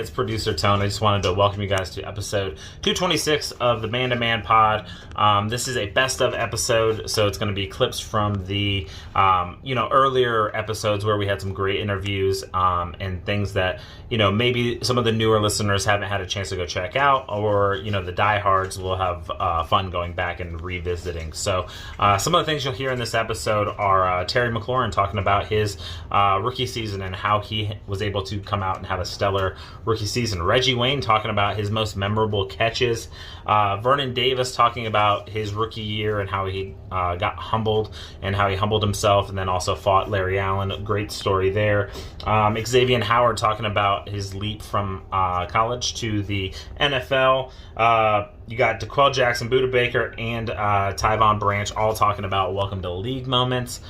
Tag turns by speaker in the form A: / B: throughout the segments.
A: it's producer Tone. I just wanted to welcome you guys to episode 226 of the Man to Man Pod. This is a best of episode, so it's going to be clips from the earlier episodes where we had some great interviews and things that maybe some of the newer listeners haven't had a chance to go check out, or the diehards will have fun going back and revisiting. So some of the things you'll hear in this episode are Terry McLaurin talking about his rookie season and how he was able to come out and have a stellar rookie season. Reggie Wayne talking about his most memorable catches. Vernon Davis talking about his rookie year and how he got humbled and how he humbled himself and then also fought Larry Allen. A great story there. Xavien Howard talking about his leap from college to the NFL. You got DeQuell Jackson, Buda Baker, and Tyvon Branch all talking about welcome to league moments.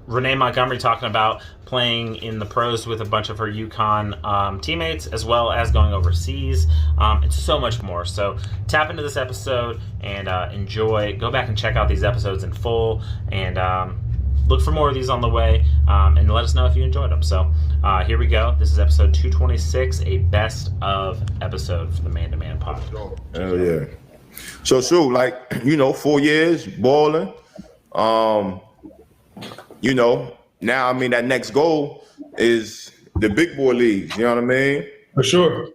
A: Renee Montgomery talking about playing in the pros with a bunch of her UConn teammates, as well as going overseas, and so much more. So tap into this episode and enjoy. Go back and check out these episodes in full, and look for more of these on the way, and let us know if you enjoyed them. So here we go. This is episode 226, a best of episode for the Man to Man Pod.
B: Hell yeah. So, 4 years balling. Now, that next goal is the big boy leagues. You know what I mean?
C: For sure.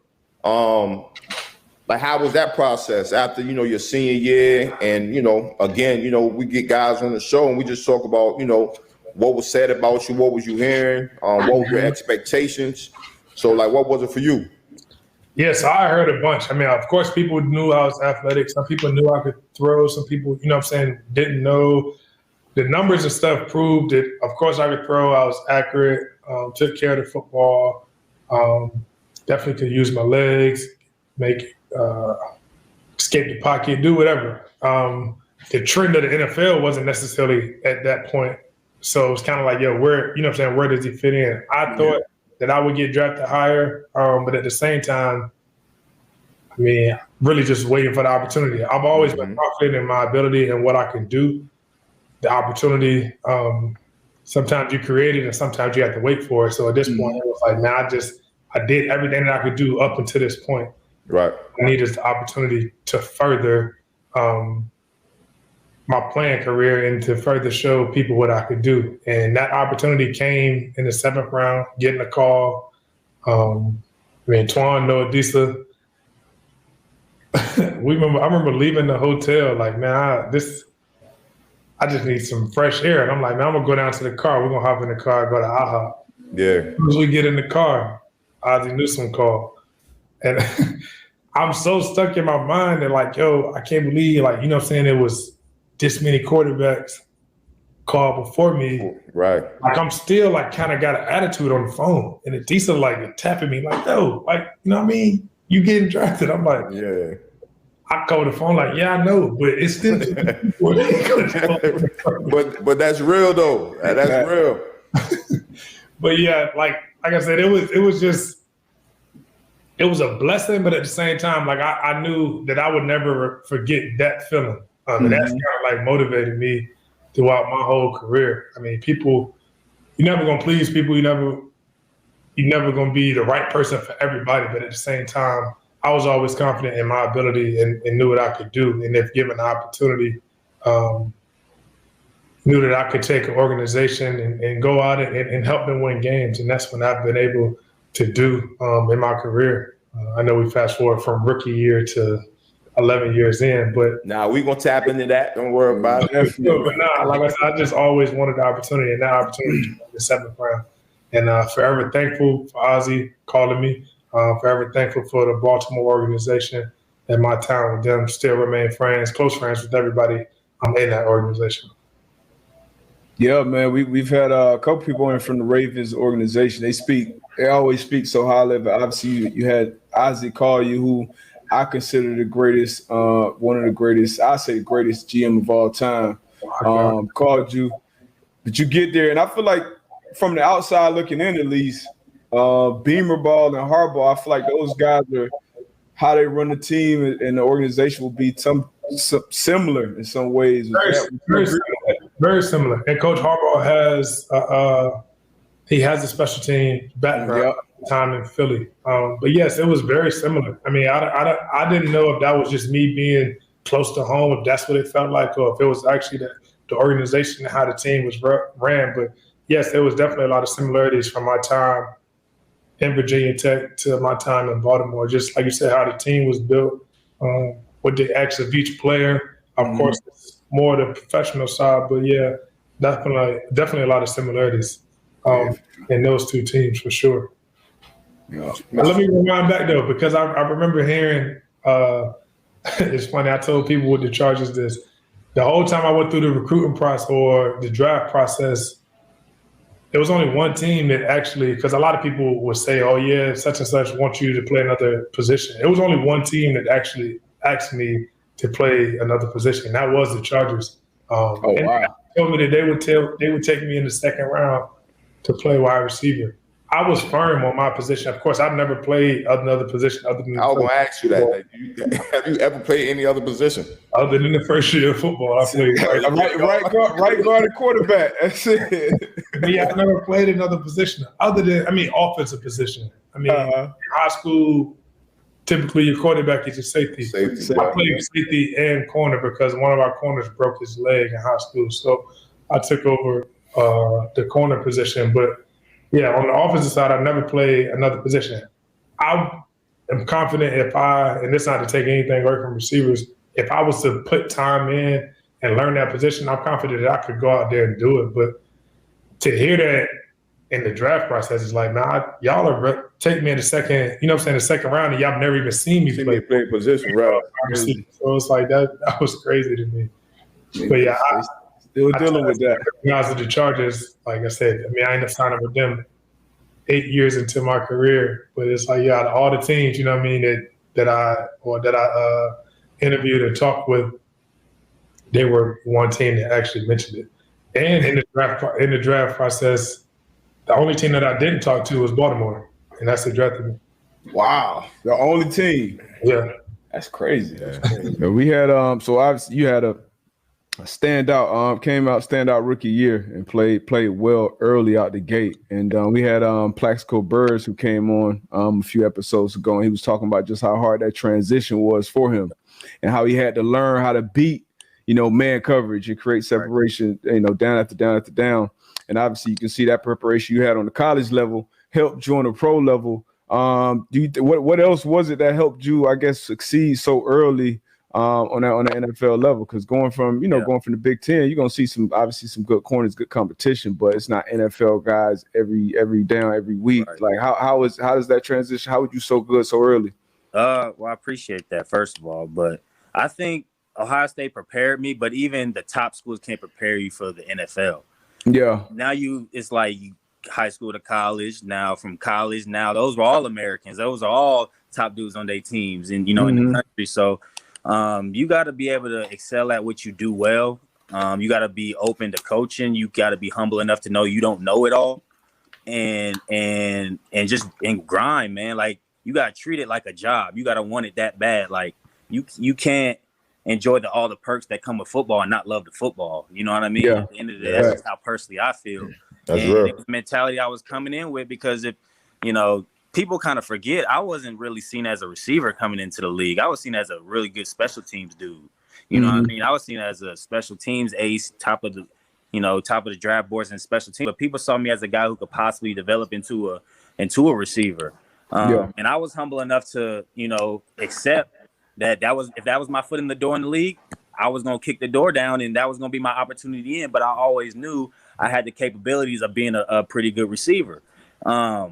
B: How was that process after, your senior year? And, again, we get guys on the show and we just talk about, what was said about you, what was you hearing, what were your expectations? So, what was it for you?
C: Yes, I heard a bunch. Of course, people knew I was athletic. Some people knew I could throw. Some people, didn't know. The numbers and stuff proved that, of course, I could throw. I was accurate, took care of the football, definitely could use my legs, escape the pocket, do whatever. The trend of the NFL wasn't necessarily at that point. So it's kind of like, where does he fit in? I thought that I would get drafted higher, but at the same time, really just waiting for the opportunity. I've always been confident in my ability and what I can do. The opportunity, sometimes you create it and sometimes you have to wait for it. So at this point, it was like, man, I did everything that I could do up until this point.
B: Right.
C: I needed the opportunity to further my playing career and to further show people what I could do. And that opportunity came in the 7th round, getting a call. Antoine Bethea. I remember leaving the hotel like, man, I just need some fresh air. And I'm like, man, I'm going to go down to the car. We're going to hop in the car and go to IHOP.
B: Yeah.
C: As soon as we get in the car, Ozzie Newsome called. And I'm so stuck in my mind that I can't believe, it was this many quarterbacks called before me.
B: Right.
C: I'm still kind of got an attitude on the phone. And Adisa tapping me you getting drafted. I'm like,
B: yeah.
C: I call the phone I know, but it's still.
B: but that's real though. That's real.
C: But yeah, like I said, it was a blessing, but at the same time, I knew that I would never forget that feeling. And that's kind of motivated me throughout my whole career. People, you're never gonna please people. You're never gonna be the right person for everybody. But at the same time, I was always confident in my ability and knew what I could do. And if given the opportunity, knew that I could take an organization and go out and help them win games. And that's what I've been able to do in my career. I know we fast forward from rookie year to 11 years in, but
B: we're going to tap into that. Don't worry about it.
C: But like I said, I just always wanted the opportunity, and that opportunity came in the 7th round. And forever thankful for Ozzie calling me. Forever thankful for the Baltimore organization and my time with them. Still remain friends, close friends with everybody in that organization.
D: Yeah, man, we've had a couple people in from the Ravens organization. They always speak so highly of it. Obviously, you had Ozzie call you, who I consider the greatest, one of the greatest, I say the greatest GM of all time. Called you, but you get there, and I feel like from the outside looking in, at least, Beamer Ball and Harbaugh, I feel like those guys are how they run the team and the organization will be similar in some ways.
C: Very similar. And Coach Harbaugh has he has a special team background. time in Philly. But yes, it was very similar. I mean, I didn't know if that was just me being close to home, if that's what it felt like, or if it was actually the organization and how the team was ran. But yes, there was definitely a lot of similarities from my time in Virginia Tech to my time in Baltimore. Just like you said, how the team was built, what the acts of each player. Of course, it's more the professional side, but yeah, definitely a lot of similarities in those two teams for sure.
D: Yeah.
C: Let me rewind back though, because I remember hearing. It's funny. I told people with the Chargers this. The whole time I went through the recruiting process or the draft process, there was only one team that actually, because a lot of people would say, "Oh yeah, such and such wants you to play another position." It was only one team that actually asked me to play another position, and that was the Chargers.
D: Wow!
C: They told me that they would take me in the second round to play wide receiver. I was firm on my position. Of course, I've never played another position other than.
B: I was going to ask you that. Have you ever played any other position
C: Other than the first year of football, I played
D: right guard and quarterback. That's it.
C: Yeah, I've never played another position other than, offensive position. In high school, typically your quarterback is your safety. I played safety and corner because one of our corners broke his leg in high school. So I took over the corner position. But yeah, on the offensive side, I've never played another position. I am confident and this is not to take anything away from receivers, if I was to put time in and learn that position, I'm confident that I could go out there and do it. But to hear that in the draft process is like, man, y'all are take me in the second, the second round, and y'all have never even seen me play
B: position, right?
C: So it's like that was crazy to me. But yeah,
D: still dealing with that.
C: Guys with the Chargers, like I said, I ended up signing with them 8 years into my career. But it's like, yeah, all the teams, that I interviewed and talked with, they were one team that actually mentioned it. And in the draft process, the only team that I didn't talk to was Baltimore, and that's the drafted me.
D: Wow, the only team.
C: Yeah,
D: that's crazy. Yeah, we had so obviously you had a standout standout rookie year and played well early out the gate, and we had Plaxico Burress who came on a few episodes ago, and he was talking about just how hard that transition was for him and how he had to learn how to beat man coverage and create separation, down after down after down. And obviously you can see that preparation you had on the college level helped you on the pro level. What else was it that helped you, I guess, succeed so early on the NFL level? Because going from the Big Ten, you're gonna see some good corners, good competition, but it's not NFL guys every down every week. Right. Like how does that transition? How were you so good so early?
E: Well, I appreciate that first of all, but I think Ohio State prepared me, but even the top schools can't prepare you for the NFL.
D: Yeah.
E: Now it's like high school to college. Now from college, those were all Americans. Those are all top dudes on their teams and in the country. So you got to be able to excel at what you do well. You got to be open to coaching. You got to be humble enough to know you don't know it all, and just grind, man. Like you got to treat it like a job. You got to want it that bad. Like you can't enjoy all the perks that come with football and not love the football. You know what I mean?
D: Yeah.
E: At the end of the day, that's just how personally I feel.
B: That's
E: and
B: real.
E: the mentality I was coming in with, because if, people kind of forget, I wasn't really seen as a receiver coming into the league. I was seen as a really good special teams dude. You know what I mean? I was seen as a special teams ace, top of the draft boards and special teams. But people saw me as a guy who could possibly develop into a receiver. And I was humble enough to, accept that if that was my foot in the door in the league, I was going to kick the door down and that was going to be my opportunity in. But I always knew I had the capabilities of being a pretty good receiver. At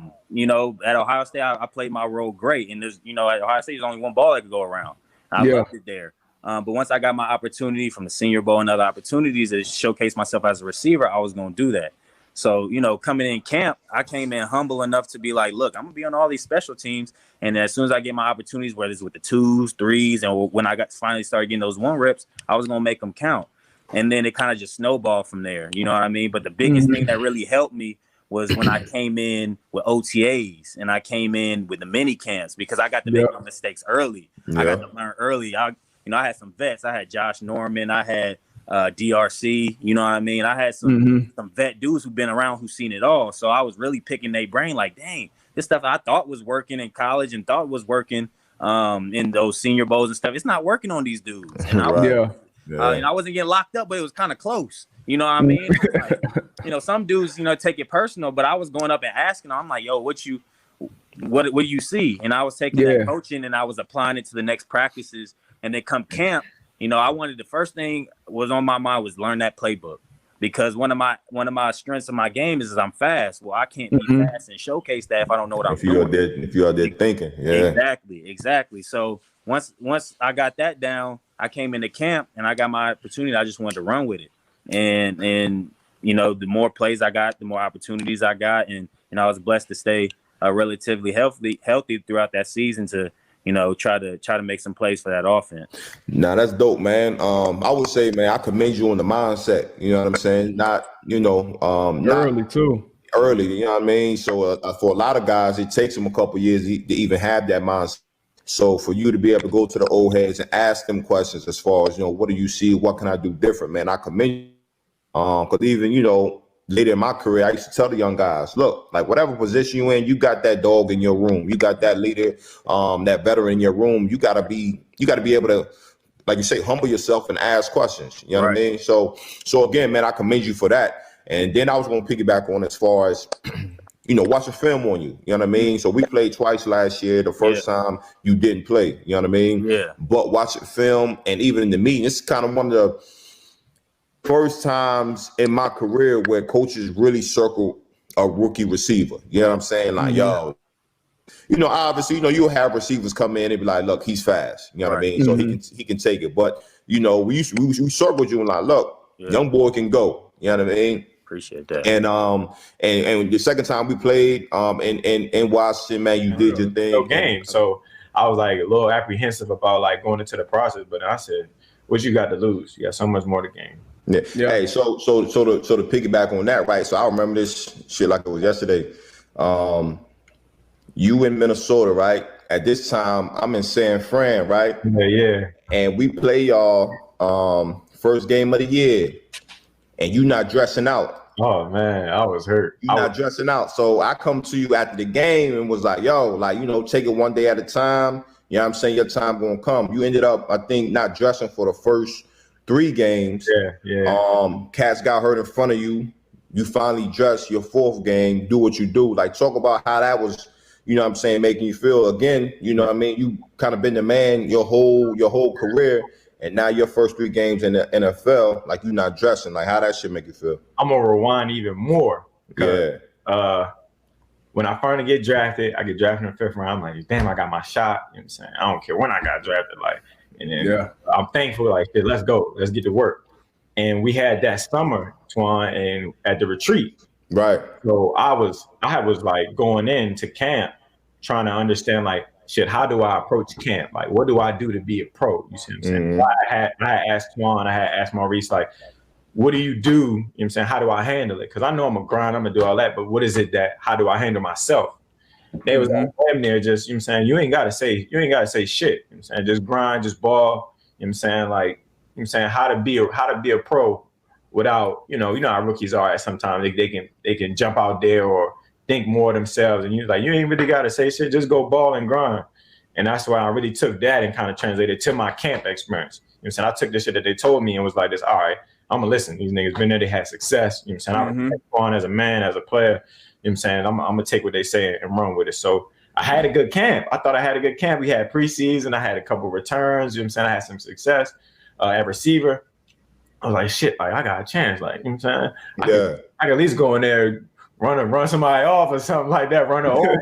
E: Ohio State, I played my role great. And there's, at Ohio State, there's only one ball that could go around. I loved it there. But once I got my opportunity from the Senior Bowl and other opportunities to showcase myself as a receiver, I was going to do that. So, coming in camp, I came in humble enough to be like, look, I'm going to be on all these special teams. And as soon as I get my opportunities, whether it's with the 2s, 3s, and when I finally started getting those 1 reps, I was going to make them count. And then it kind of just snowballed from there. You know what I mean? But the biggest thing that really helped me was when I came in with OTAs and I came in with the mini camps, because I got to make my mistakes early. I got to learn early. I had some vets. I had Josh Norman. I had DRC, you know what I mean? I had some vet dudes who've been around, who've seen it all. So I was really picking their brain like, dang, this stuff I thought was working in college and thought was working in those senior bowls and stuff. It's not working on these dudes. And I wasn't getting locked up, but it was kind of close. You know what I mean? Like, you know, some dudes, you know, take it personal, but I was going up and asking them, I'm like, yo, what do you see? And I was taking that coaching and I was applying it to the next practices. And then come camp, you know, the first thing was on my mind was learn that playbook. Because one of my strengths of my game is I'm fast. Well, I can't be fast and showcase that if I don't know what I'm doing.
B: If you're out there thinking,
E: Exactly. So once I got that down, I came into camp and I got my opportunity. I just wanted to run with it, and you know, the more plays I got, the more opportunities I got, and I was blessed to stay relatively healthy throughout that season to, you know, try to make some plays for that offense.
B: Nah, that's dope, man. I would say, man, I commend you on the mindset. You know what I'm saying? Not early too. Early, you know what I mean? So for a lot of guys, it takes them a couple years to even have that mindset. So for you to be able to go to the old heads and ask them questions as far as, you know, what do you see? What can I do different, man? I commend you. Because even, you know, later in my career, I used to tell the young guys, look, like whatever position you're in, you got that dog in your room. You got that leader, that veteran in your room. You gotta be able to, like you say, humble yourself and ask questions. You know what I mean? So again, man, I commend you for that. And then I was gonna piggyback on as far as, you know, watch a film on you. You know what I mean? So we played twice last year. The first time you didn't play. You know what I mean? Yeah. But watch a film, and even in the meeting, it's kind of one of the first times in my career where coaches really circle a rookie receiver. You know what I'm saying? Like, yo, you know, obviously, you know, you'll have receivers come in and be like, look, he's fast. You know what I mean? So he can take it. But, you know, we circled you and like, look, young boy can go. You know what I mean?
E: Appreciate that.
B: And the second time we played in Washington, man, you did your thing.
F: No game. So I was like a little apprehensive about like going into the process, but I said, what you got to lose? You got so much more to gain.
B: Yeah. Hey, so to piggyback on that, right? So I remember this shit like it was yesterday. You in Minnesota, right? At this time, I'm in San Fran, right?
F: Yeah.
B: And we play y'all first game of the year, and you not dressing out.
F: Oh man, I was hurt.
B: You not dressing out. So I come to you after the game and was like, yo, like, you know, take it one day at a time. You know what I'm saying? Your time gonna come. You ended up, I think, not dressing for the first 3 games. Cats got hurt in front of you. You finally dressed your 4th game, do what you do. Like, talk about how that was, you know what I'm saying, making you feel. Again, you know what I mean? You kind of been the man your whole career, and now your first 3 games in the NFL, like, you not dressing. Like, how that shit make you feel?
F: I'm going to rewind even more. When I finally get drafted, I get drafted in the 5th round. I'm like, damn, I got my shot. You know what I'm saying? I don't care when I got drafted. Like, and then I'm thankful, like, hey, let's go. Let's get to work. And we had that summer, Twan, and at the retreat.
B: Right.
F: So I was like going into camp trying to understand, like, shit, how do I approach camp? Like, what do I do to be a pro? You see what I'm saying? I had asked Twan, I had asked Maurice, like, what do you do? You know what I'm saying? How do I handle it? Because I know I'm going to grind, I'm going to do all that, but what is it how do I handle myself? They was like, damn near just, you know what I'm saying? You ain't got to say shit. You know what I'm saying? Just grind, just ball. You know what I'm saying? Like, you know what I'm saying? How to be a pro without, you know how rookies are at sometimes. They can jump out there or think more of themselves. And you're like, you ain't really got to say shit. Just go ball and grind. And that's why I really took that and kind of translated to my camp experience. You know what I'm saying? I took the shit that they told me and was like this, all right, I'm going to listen. These niggas been there, they had success. You know what I'm saying? I'm on as a man, as a player. You know what I'm saying? I'm going to take what they say and run with it. So I had a good camp. I thought I had a good camp. We had preseason. I had a couple returns. You know what I'm saying? I had some success at receiver. I was like, shit, like, I got a chance. Like, you know what I'm saying? I can at least go in there, run somebody off or something like that, run over.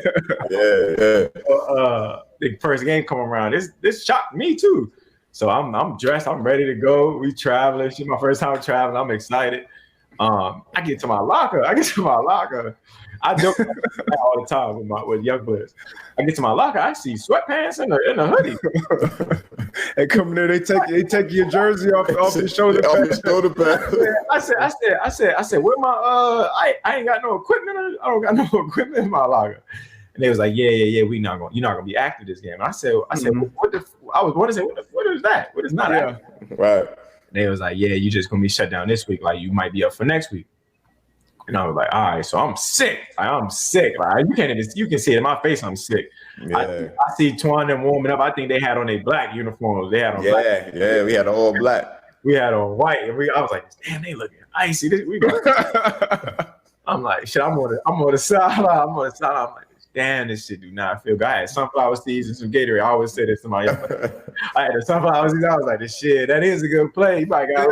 F: The first game come around. This shocked me too. So I'm dressed, I'm ready to go. We traveling. It's my first time traveling. I'm excited. I get to my locker. I joke all the time with young players. I get to my locker. I see sweatpants and a hoodie.
D: And coming there, they take your jersey off the shoulder pad.
F: I said, where my I ain't got no equipment. I don't got no equipment in my locker. And they was like, yeah, you're not gonna be active this game. And I said, what is that? What is not active?
B: Right.
F: And they was like, yeah, you just gonna be shut down this week. Like, you might be up for next week. And I was like, all right, so I'm sick. I'm sick. Like, you can see it in my face. I'm sick.
B: Yeah.
F: I see Twan them warming up. I think they had on their black uniforms. They had on black.
B: Yeah, we had all black.
F: We had on white, and I was like, damn, they looking icy. I'm like, shit, I'm on the sideline. I'm like, damn, this shit do not feel good. I had sunflower seeds and some Gatorade. I always say this to my young man. I had the sunflower seeds. I was like, this shit, that is a good play. You might got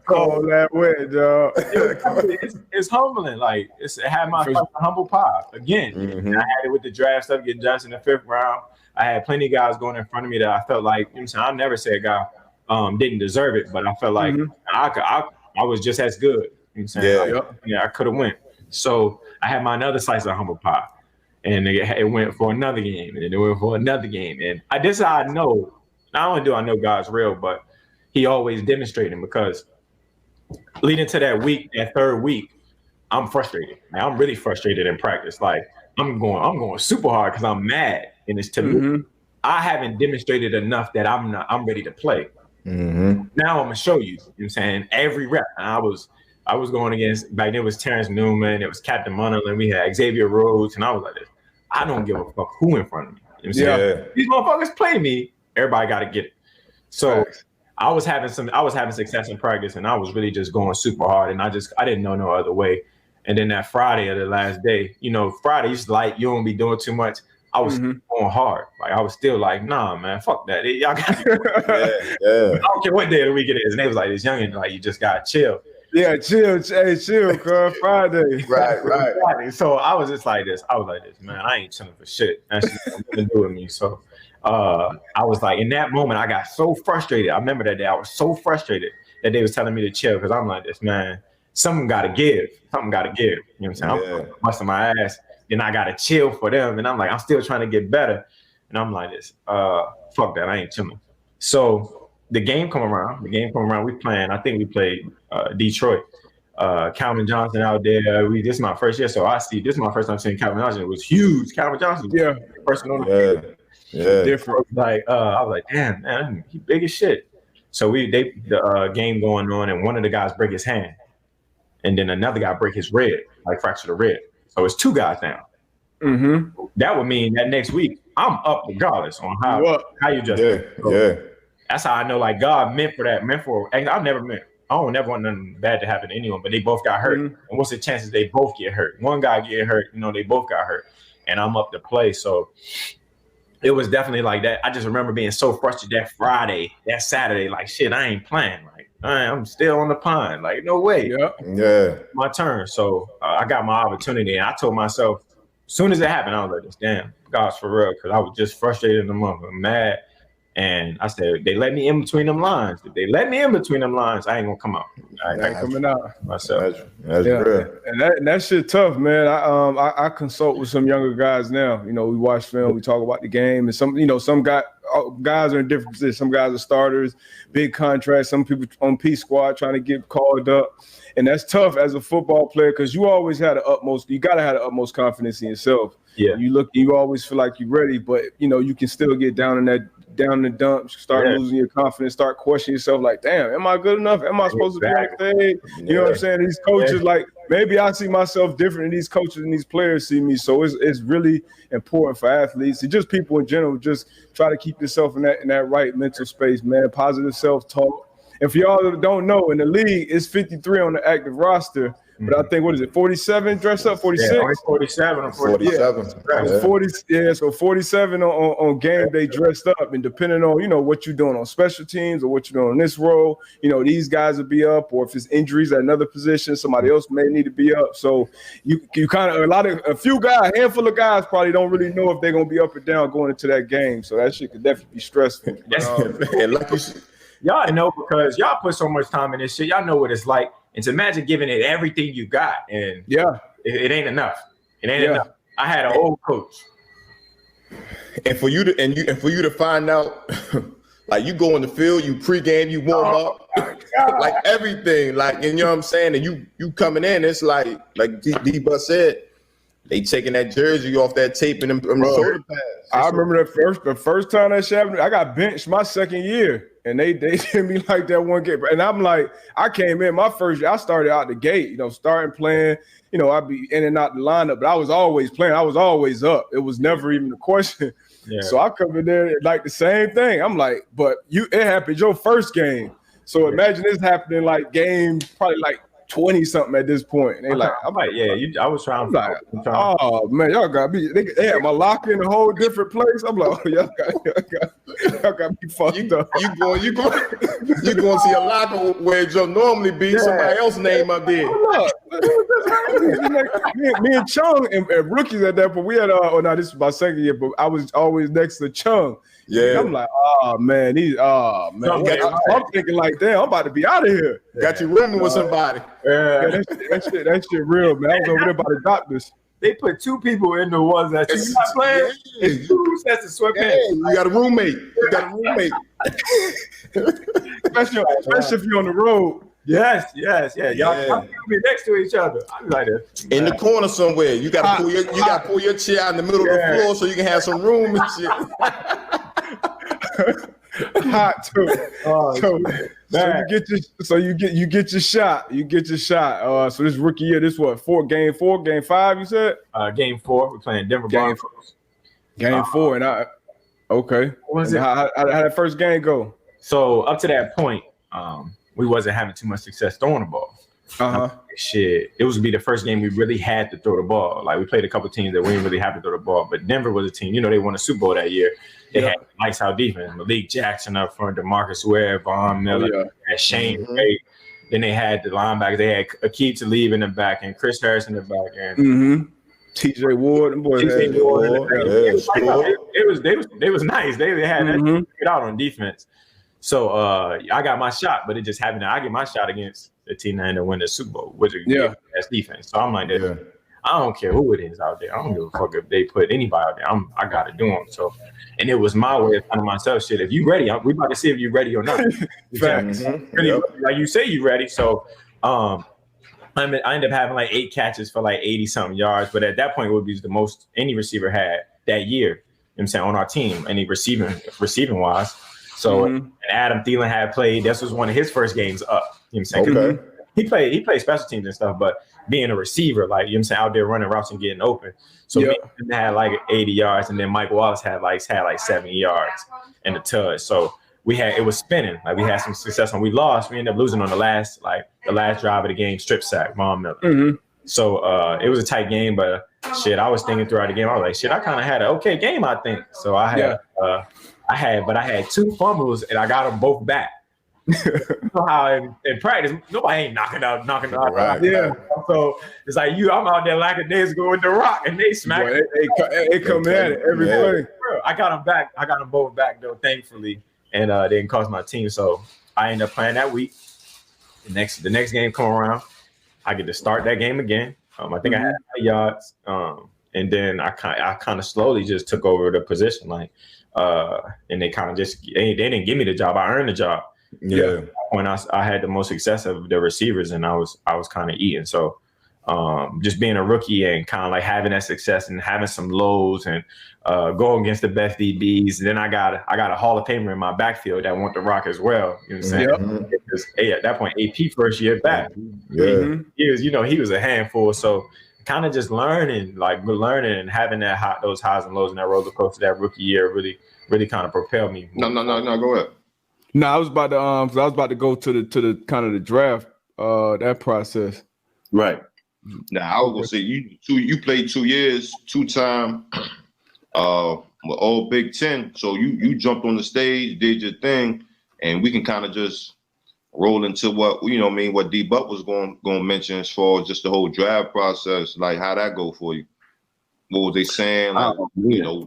D: Cold that wet, dog.
F: It's humbling. Like, it had my humble pie again.
B: Mm-hmm.
F: And I had it with the draft stuff, getting Johnson in the 5th round. I had plenty of guys going in front of me that I felt like, you know what I'm saying, I never say a guy didn't deserve it, but I felt like I was just as good. You know what I'm saying? I could have went. So I had my another slice of humble pie, and it went for another game, and it went for another game. And this is how I know. Not only do I know God's real, but He always demonstrating, because leading to that week, that 3rd week, I'm frustrated. Man, I'm really frustrated in practice. Like I'm going super hard because I'm mad, and it's to me. I haven't demonstrated enough that I'm ready to play.
B: Mm-hmm.
F: Now I'm gonna show you. You know what I'm saying? Every rep. And I was going against, back then it was Terrence Newman, it was Captain Munnerlin, we had Xavier Rhodes, and I was like this. I don't give a fuck who in front of me. You know what I'm saying? These motherfuckers play me. Everybody gotta get it. So I was having success in practice, and I was really just going super hard, and I didn't know no other way. And then that Friday of the last day, you know, Friday's like you don't be doing too much. I was going hard. Like I was still like, nah, man, fuck that. Y'all got I don't care what day of the week it is. And they was like, this youngin', like you just gotta chill.
D: Yeah, chill, cuz Friday.
F: Right. So I was just like this. I was like this, man. I ain't chilling for shit. That's nothing to do with me. So I was like, in that moment, I got so frustrated. I remember that day. I was so frustrated that they was telling me to chill, because I'm like this, man. Something gotta give. You know what I'm saying? I'm busting my ass. Then I gotta chill for them, and I'm like, I'm still trying to get better, and I'm like this. Fuck that. I ain't chilling. So the game come around. We playing. I think we played Detroit. Calvin Johnson out there. This is my first year, so this is my first time seeing Calvin Johnson. It was huge. Calvin Johnson. Person on the field. Different. Like I was like, damn, man, he big as shit. So the game going on, and one of the guys break his hand, and then another guy break his rib, like fracture the rib. So it's 2 guys down. Mm-hmm. That would mean that next week I'm up regardless on how you just. That's how I know, like, God meant for that. I don't never want nothing bad to happen to anyone, but they both got hurt. And what's the chances they both get hurt? One guy get hurt, you know, they both got hurt, and I'm up to play. So it was definitely like that. I just remember being so frustrated that Friday, that Saturday, like, shit, I ain't playing. Like, I'm still on the pine. Like, no way. My turn. So I got my opportunity, and I told myself, as soon as it happened, I was like, damn, God's for real, because I was just frustrated in the month. I'm mad. And I said, they let me in between them lines. If they let me in between them lines, I ain't gonna come out. I ain't coming out myself.
D: That's real. And that shit tough, man. I consult with some younger guys now. You know, we watch film, we talk about the game, and some guys are in different positions. Some guys are starters, big contracts. Some people on P squad trying to get called up, and that's tough as a football player, because you always had you gotta have the utmost confidence in yourself. Yeah, you always feel like you're ready, but you know you can still get down in the dumps, start losing your confidence, start questioning yourself, like, damn, am I good enough? Am I supposed to be on the thing? You know what I'm saying? These coaches, like, maybe I see myself different than these coaches and these players see me. So it's really important for athletes and just people in general, just try to keep yourself in that right mental space, man. Positive self-talk. And for y'all that don't know, in the league, it's 53 on the active roster. But I think, 47 dress up, 46?
F: Yeah, 47 or 47.
D: Yeah. 40, so 47 on game day dressed up, and depending on, you know, what you're doing on special teams or what you're doing in this role, you know, these guys will be up, or if it's injuries at another position, somebody else may need to be up. So you kind of, a handful of guys probably don't really know if they're going to be up or down going into that game. So that shit could definitely be stressful.
F: And like you said, y'all know, because y'all put so much time in this shit, y'all know what it's like. And to imagine giving it everything you got, and it ain't enough. It ain't enough. I had an old coach,
B: and for you to find out, like, you go in the field, you pregame, you warm up, like everything, like, and you know what I'm saying, and you coming in, it's like D-Bus said, they taking that jersey off that tape and them shoulder pads.
D: I remember the first time that shit happened, I got benched my second year. and they did me like that one game. And I'm like, I came in my first year. I started out the gate, starting playing. I'd be in and out the lineup, but I was always playing. I was always up. It was never even a question. Yeah. So I come in there like the same thing. I'm like, but it happened your first game. So imagine this happening like game probably like 20 something at this point. And they like,
F: I'm like, yeah, I was trying.
D: Oh man, y'all got me. They had my locker in a whole different place. I'm like, oh, y'all got me fucked up.
B: You going to see a locker where Joe normally be somebody else's name up there.
D: Me and Chung and rookies at that point. We had this is my second year, but I was always next to Chung. Yeah, and I'm like, I'm thinking like, damn, I'm about to be out of here.
B: Got you rooming with somebody.
D: Yeah, that shit real, man. I was over there by the doctors.
F: They put 2 people in the ones that you're not playing. Yeah. 2 sets of sweatpants.
B: Yeah, you got a roommate.
D: Especially if you're on the road.
F: Yes. Y'all be next to each other. I'm like that.
B: In the corner somewhere. You gotta pull your chair out in the middle of the floor so you can have some room and shit.
D: Hot too. So you get your shot. So this rookie year, this what? Game 5, you said?
F: Game 4. We're playing Denver Broncos.
D: Game 4, and okay. How that first game go?
F: So up to that point, we wasn't having too much success throwing the ball. Shit, it was be the first game we really had to throw the ball. Like we played a couple teams that we didn't really have to throw the ball, but Denver was a team. They won a Super Bowl that year. They had lights out defense. Malik Jackson up front, DeMarcus Ware, Von Miller, and Shane Ray. Then they had the linebackers. They had Akeem Talib in the back and Chris Harris in the back end.
D: T.J. Ward and boys.
F: They was nice. They had that figured out on defense. So I got my shot, but it just happened that I get my shot against the team that ended up winning the Super Bowl, which is best defense. So I'm like, I don't care who it is out there. I don't give a fuck if they put anybody out there. I got to do them. So, and it was my way of telling myself, shit, if you ready, we about to see if you ready or not.
D: Facts.
F: Like you say you ready. So I ended up having like 8 catches for like 80-something yards. But at that point, it would be the most any receiver had that year, you know what I'm saying, on our team, any receiving wise. So and Adam Thielen had played. This was one of his first games up. You know what I'm saying?
B: Okay.
F: He played special teams and stuff, but being a receiver, like, you know what I'm saying, out there running routes and getting open. So he had like 80 yards, and then Mike Wallace had like 70 yards in the touch. So it was spinning. Like we had some success when we lost. We ended up losing on the last drive of the game, strip sack, Von Miller. So it was a tight game, but shit, I was thinking throughout the game, I was like, shit, I kind of had an okay game, I think. So I had 2 fumbles and I got them both back. You know how in practice, nobody ain't knocking out.
B: Right.
D: Yeah.
F: So it's like I'm out there lackadaisical with the rock, and they smack.
D: They come at it every play.
F: I got them back. I got them both back though, thankfully, and they didn't cost my team. So I ended up playing that week. The next game come around, I get to start that game again. I think I had 8 yards, and then I kind of slowly just took over the position, and they kind of just they didn't give me the job. I earned the job. Yeah. When I had the most success of the receivers, and I was kind of eating. So just being a rookie and kind of like having that success and having some lows and going against the best DBs. And then I got a Hall of Famer in my backfield that want the rock as well. You know what I'm saying? Because at that point, AP first year back. Yeah. He was a handful. So kind of just learning and having those highs and lows in that roller coaster that rookie year really kind of propelled me.
B: No, go ahead.
D: No, I was about to go to the kind of the draft, that process.
B: Right. Now I was gonna say you played 2 years, 2-time, with all Big Ten. So you jumped on the stage, did your thing, and we can kind of just roll into what what D Buck was going to mention as far as just the whole draft process, like how that go for you. What was they saying? Like,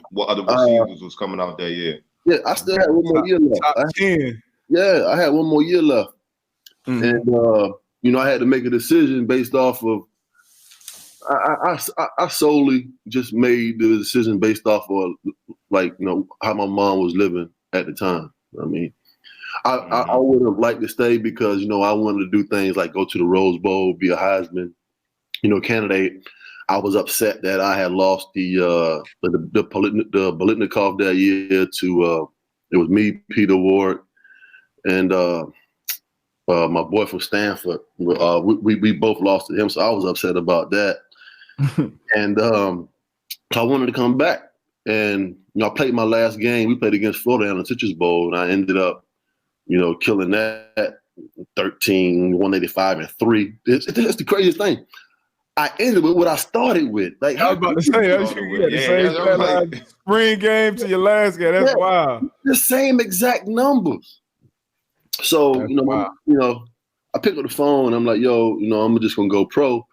B: what other receivers was coming out that year?
G: Yeah, I still had one more year left. I had one more year left. And I had to make a decision based off of I solely just made the decision based off of how my mom was living at the time. I mean, I would have liked to stay because I wanted to do things like go to the Rose Bowl, be a Heisman, candidate. I was upset that I had lost the Bolitnikov that year to it was me, Peter Ward, and my boy from Stanford, we both lost to him, so I was upset about that. And so I wanted to come back, and I played my last game. We played against Florida on the Citrus Bowl, and I ended up, killing that 13, 185, and 3. It's the craziest thing. I ended with what I started with. Like
D: I was about to say, the same spring game to your last game. That's wild.
G: The same exact numbers. So I picked up the phone and I'm like, yo, I'm just gonna go pro.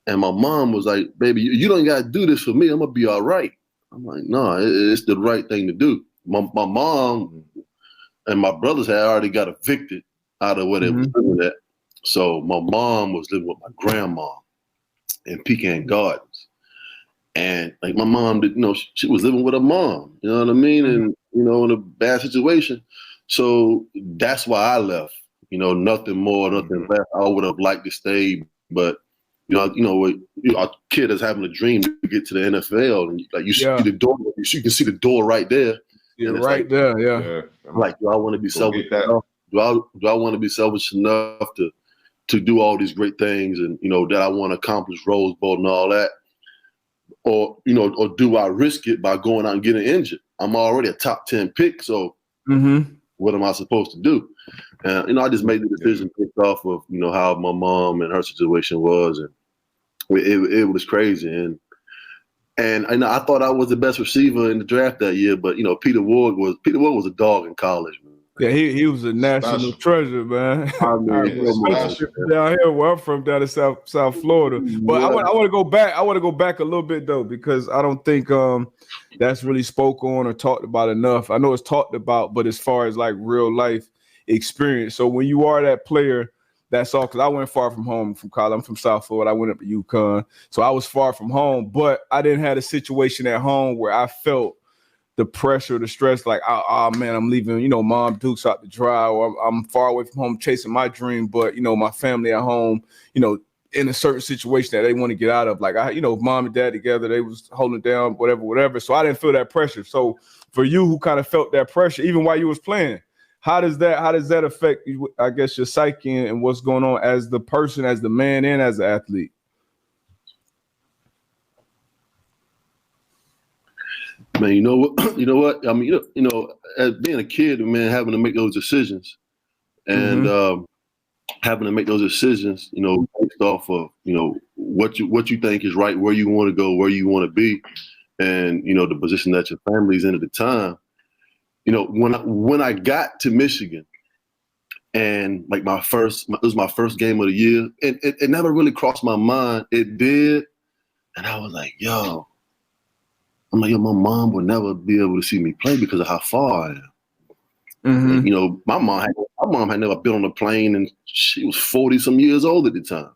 G: And my mom was like, baby, you don't gotta do this for me. I'm gonna be all right. I'm like, no, it's the right thing to do. My mom and my brothers had already got evicted out of where they was living at. So my mom was living with my grandma in Pecan Gardens. And like my mom did, she was living with her mom, you know what I mean? And, in a bad situation. So that's why I left, nothing more, nothing less. I would have liked to stay, but a kid is having a dream to get to the NFL, and like you see the door, you can see the door right there.
D: Yeah, right there. Yeah.
G: Like, do I want to be selfish enough? Do I want to be selfish enough to do all these great things, and that I want to accomplish Rose Bowl and all that, or do I risk it by going out and getting injured? I'm already a top 10 pick, so what am I supposed to do? And I just made the decision based off of how my mom and her situation was, and it was crazy. And I thought I was the best receiver in the draft that year, but Peter Ward was a dog in college, man.
D: Yeah, he was a national treasure, man.
G: I mean,
D: down here where I'm from, down in South Florida. But I want to go back. I want to go back a little bit though, because I don't think that's really spoke on or talked about enough. I know it's talked about, but as far as like real life experience. So when you are that player, that's all. Because I went far from home from college. I'm from South Florida. I went up to UConn, so I was far from home. But I didn't have a situation at home where I felt the pressure, the stress, like, oh man, I'm leaving, mom Duke's out to dry, or I'm far away from home chasing my dream, but my family at home, in a certain situation that they want to get out of. Like mom and dad together, they was holding it down, whatever. So I didn't feel that pressure. So for you who kind of felt that pressure, even while you was playing, how does that affect, I guess, your psyche and what's going on as the person, as the man, and as the athlete?
G: Man, you know what? I mean, as being a kid, man, having to make those decisions, and having to make those decisions, based off of what you think is right, where you want to go, where you want to be, and the position that your family's in at the time. When I got to Michigan, and like it was my first game of the year, and it never really crossed my mind. It did, and I was like, yo. I'm like, my mom would never be able to see me play because of how far I am. And, my mom had never been on a plane, and she was 40 some years old at the time.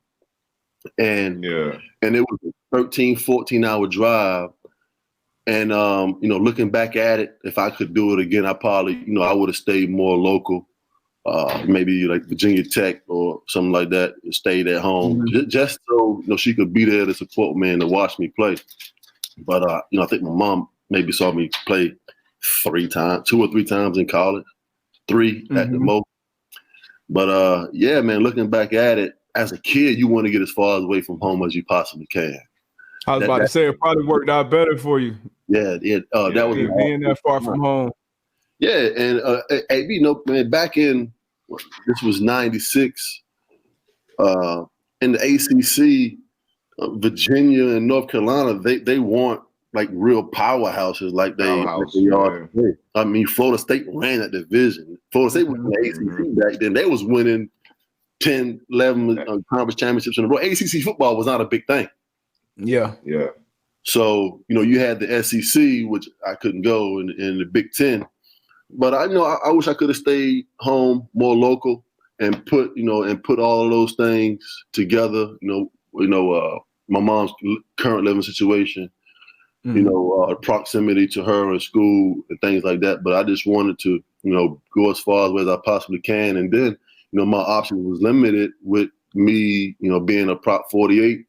G: And and it was a 13, 14-hour drive. And looking back at it, if I could do it again, I probably, I would have stayed more local, maybe like Virginia Tech or something like that, and stayed at home, just so she could be there to support me and to watch me play. But I think my mom maybe saw me play 2 or 3 times in college, 3 at the most. But yeah, man, looking back at it, as a kid, you want to get as far away from home as you possibly can.
D: I was about to say it probably worked out better for you.
G: Yeah, that was
D: being that far from home.
G: Yeah, and man, back in this was '96, in the ACC. Virginia and North Carolina, they weren't like real powerhouses like they are today. I mean, Florida State ran that division. Florida State was in the ACC back then. They was winning 10, 11 conference championships in a row. ACC football was not a big thing.
D: Yeah.
G: So, you had the SEC, which I couldn't go, in the Big Ten. But I wish I could have stayed home, more local, and put all of those things together, my mom's current living situation, proximity to her in school and things like that. But I just wanted to, go as far as I possibly can. And then, my options was limited with me, being a Prop 48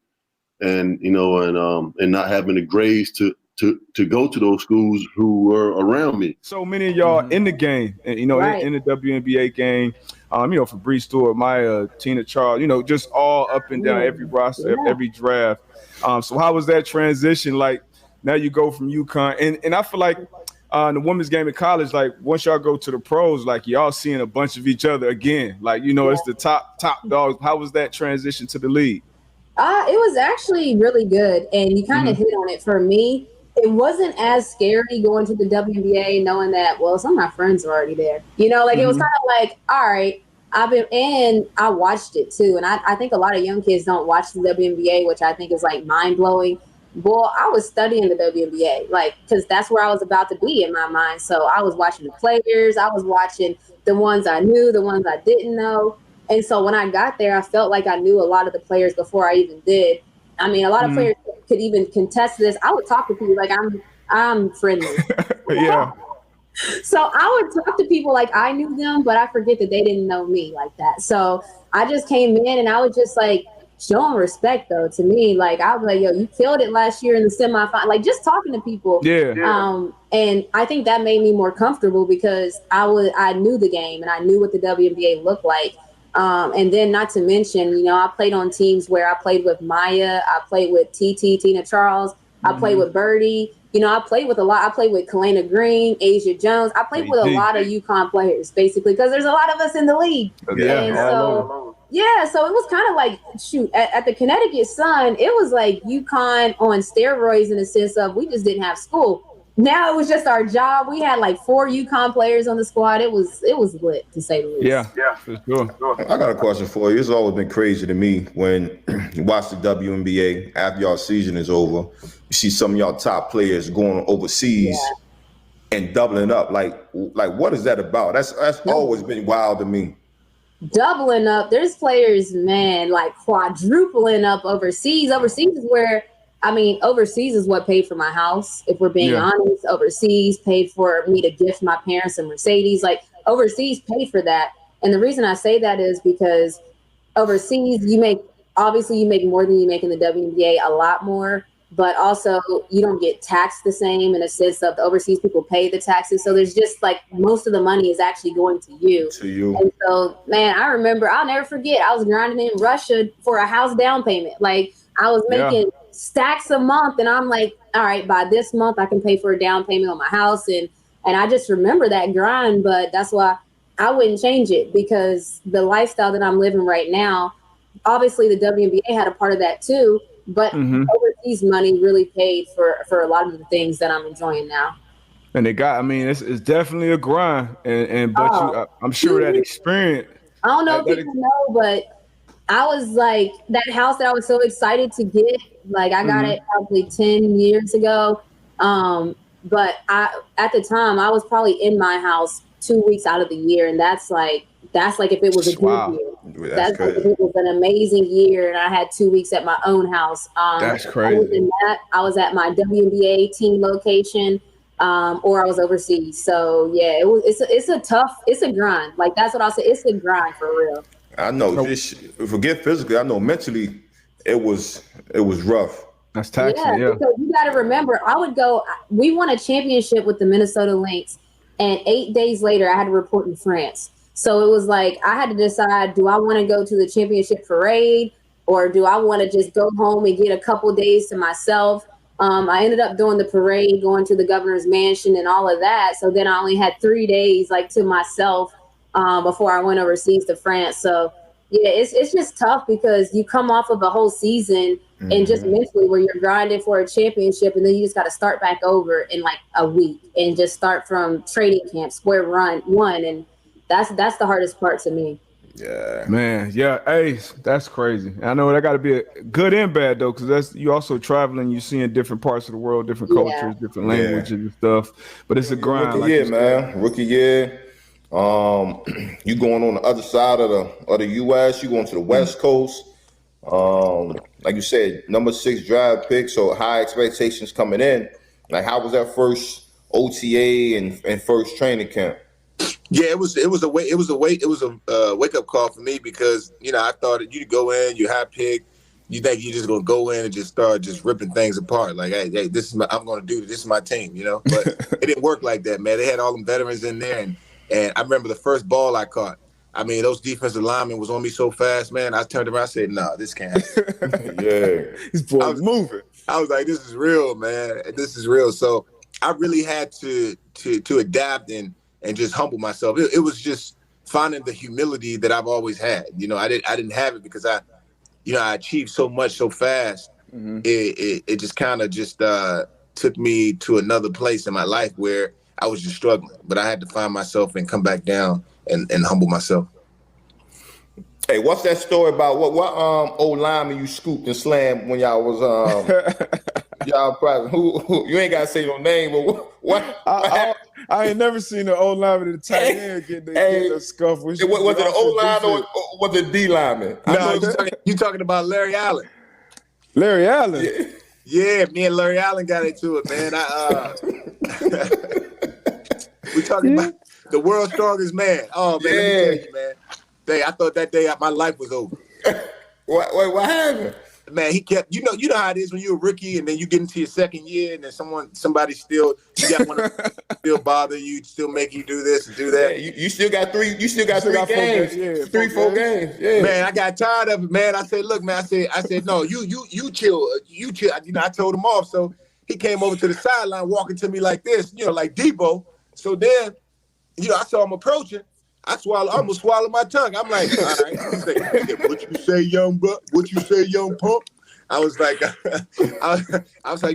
G: and, and not having the grades to to go to those schools who were around me.
D: So many of y'all in the game, and in the WNBA game, Fabrice Stewart, Maya, Tina Charles, just all up and down every roster, every draft. So how was that transition? Like now you go from UConn, and I feel like the women's game in college, like once y'all go to the pros, like y'all seeing a bunch of each other again. Like it's the top dogs. How was that transition to the league?
H: It was actually really good, and you kind of hit on it. For me, it wasn't as scary going to the WNBA, knowing that some of my friends are already there. It was kind of like, all right, I watched it too, and I think a lot of young kids don't watch the WNBA, which I think is like mind blowing. Well, I was studying the WNBA, because that's where I was about to be in my mind. So I was watching the players, I was watching the ones I knew, the ones I didn't know. And so when I got there, I felt like I knew a lot of the players before I even did. I mean, a lot of players could even contest this. I would talk to people like I'm friendly.
D: Yeah.
H: So I would talk to people like I knew them, but I forget that they didn't know me like that. So I just came in and I would just show them respect though. To me, I was like, yo, you killed it last year in the semifinal. Just talking to people.
D: Yeah.
H: And I think that made me more comfortable because I knew the game and I knew what the WNBA looked like. And then not to mention, I played on teams where I played with Maya, I played with Tina Charles, I played with Birdie. I played with a lot. I played with Kalena Green, Asia Jones. I played with a lot of UConn players, basically, because there's a lot of us in the league.
D: Yeah.
H: And so it was kind of like, at the Connecticut Sun, it was like UConn on steroids in the sense of we just didn't have school. Now it was just our job. We had 4 UConn players on the squad. It was lit, to say the least.
D: Yeah, for sure.
B: I got a question for you. It's always been crazy to me when you watch the WNBA after y'all season is over. You see some of y'all top players going overseas and doubling up. Like what is that about? That's always been wild to me.
H: Doubling up. There's players, man, quadrupling up overseas. Overseas is where. Overseas is what paid for my house. If we're being honest, overseas paid for me to gift my parents a Mercedes. Overseas paid for that. And the reason I say that is because overseas, you make more than you make in the WNBA, a lot more. But also, you don't get taxed the same in a sense of the overseas people pay the taxes. So there's just most of the money is actually going to you. And so, man, I remember, I'll never forget, I was grinding in Russia for a house down payment. I was making stacks a month, and I'm like, all right, by this month I can pay for a down payment on my house, and I just remember that grind. But that's why I wouldn't change it, because the lifestyle that I'm living right now, obviously the WNBA had a part of that too, but overseas money really paid for a lot of the things that I'm enjoying now.
D: And it's definitely a grind, but I'm sure that experience.
H: I don't know if people know, but I was that house that I was so excited to get. I got it probably 10 years ago. But at the time I was probably in my house 2 weeks out of the year. And that's like if it was a good year. That's if it was an amazing year and I had 2 weeks at my own house.
D: That's crazy.
H: I was at my WNBA team location, or I was overseas. So yeah, it's a grind. That's what I'll say. It's a grind for real.
B: I know. Forget physically. I know mentally, it was rough.
D: That's taxing. Yeah.
H: Because you got to remember, we won a championship with the Minnesota Lynx, and 8 days later, I had to report in France. So it was I had to decide: do I want to go to the championship parade, or do I want to just go home and get a couple days to myself? I ended up doing the parade, going to the governor's mansion, and all of that. So then I only had 3 days to myself. Before I went overseas to France. So yeah, it's just tough because you come off of a whole season and just mentally where you're grinding for a championship, and then you just got to start back over in a week and just start from training camp, square one. And that's the hardest part to me.
B: Yeah,
D: man. Yeah. Hey, that's crazy. I know that got to be a good and bad though, because you also traveling, you seeing different parts of the world, different cultures, different languages and stuff. But it's a grind.
B: Rookie year. You going on the other side of the U.S. You going to the West Coast. Like you said, number 6 draft pick, so high expectations coming in. How was that first OTA and first training camp?
I: Yeah, it was a wake up call for me because I thought you'd go in, you high pick, you think you're just gonna go in and just start just ripping things apart. Like, hey, I'm gonna do this is my team, you know. But it didn't work like that, man. They had all them veterans in there, and I remember the first ball I caught. I mean, those defensive linemen was on me so fast, man. I turned around, I said, "Nah, this can't happen."
D: Yeah, this boy was moving.
I: I was like, "This is real, man. This is real." So I really had to adapt and just humble myself. It was just finding the humility that I've always had. You know, I didn't have it because I achieved so much so fast. Mm-hmm. It just kind of just took me to another place in my life where I was just struggling. But I had to find myself and come back down and humble myself.
B: Hey, what's that story about? What old lineman you scooped and slammed when y'all was y'all private? Who you ain't gotta say no name, but what?
D: I ain't never seen an old lineman in the tight end get the scuff. Was
B: it an old lineman or was it a D lineman?
I: No, you talking about Larry Allen.
D: Larry Allen?
I: Yeah, me and Larry Allen got into it, man. We talking about the world's strongest man. Oh, man, let me tell you, man. I thought that day my life was over.
B: What happened?
I: Man, he kept, you know how it is when you're a rookie and then you get into your second year and then somebody still, you got one still bother you, still make you do this and do that.
B: Yeah, you still got three games. 4 games. Yeah.
I: Man, I got tired of it, man. I said, look, man, I said, no, you chill. You chill. You know, I told him off. So he came over to the sideline walking to me like this, like Debo. So then, I saw him approaching. I almost swallowed my tongue. I'm like, all right. He said, what you say, young buck? What you say, young punk? I was like,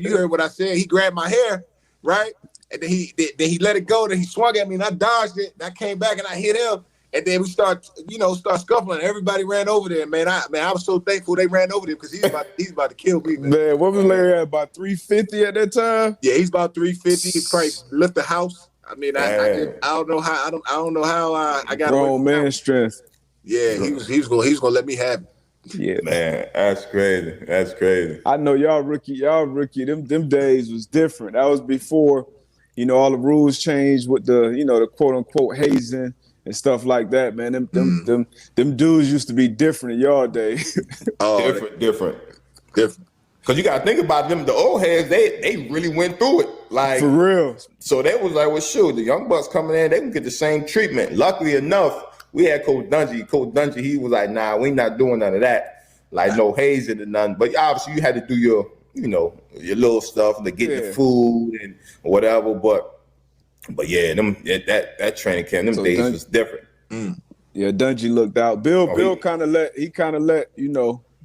I: you heard what I said. He grabbed my hair, right? And then he let it go. Then he swung at me, and I dodged it. And I came back and I hit him. And then we start scuffling. Everybody ran over there, man. I was so thankful they ran over there because he's about to kill me, man.
D: Man, what was Larry at? About 350 at that time?
I: Yeah, he's about 350. He probably lift the house. I mean, I don't know how I got
D: grown man strength.
I: Yeah, he's gonna let me have it.
D: Yeah,
B: man, that's crazy.
D: I know y'all rookie. Them days was different. That was before, all the rules changed with the the quote unquote hazing and stuff like that. Man, them dudes used to be different in y'all day.
B: Oh, different. Because you got to think about them, the old heads, they really went through it. Like,
D: for real.
B: So they was like, well, shoot, the young bucks coming in, they can get the same treatment. Luckily enough, we had Coach Dungy. Coach Dungy, he was like, nah, we not doing none of that. Like, no hazing and none. But obviously, you had to do your little stuff to get the food and whatever. But yeah, that training camp, them days was different.
I: Mm.
D: Yeah, Dungy looked out. Bill kind of let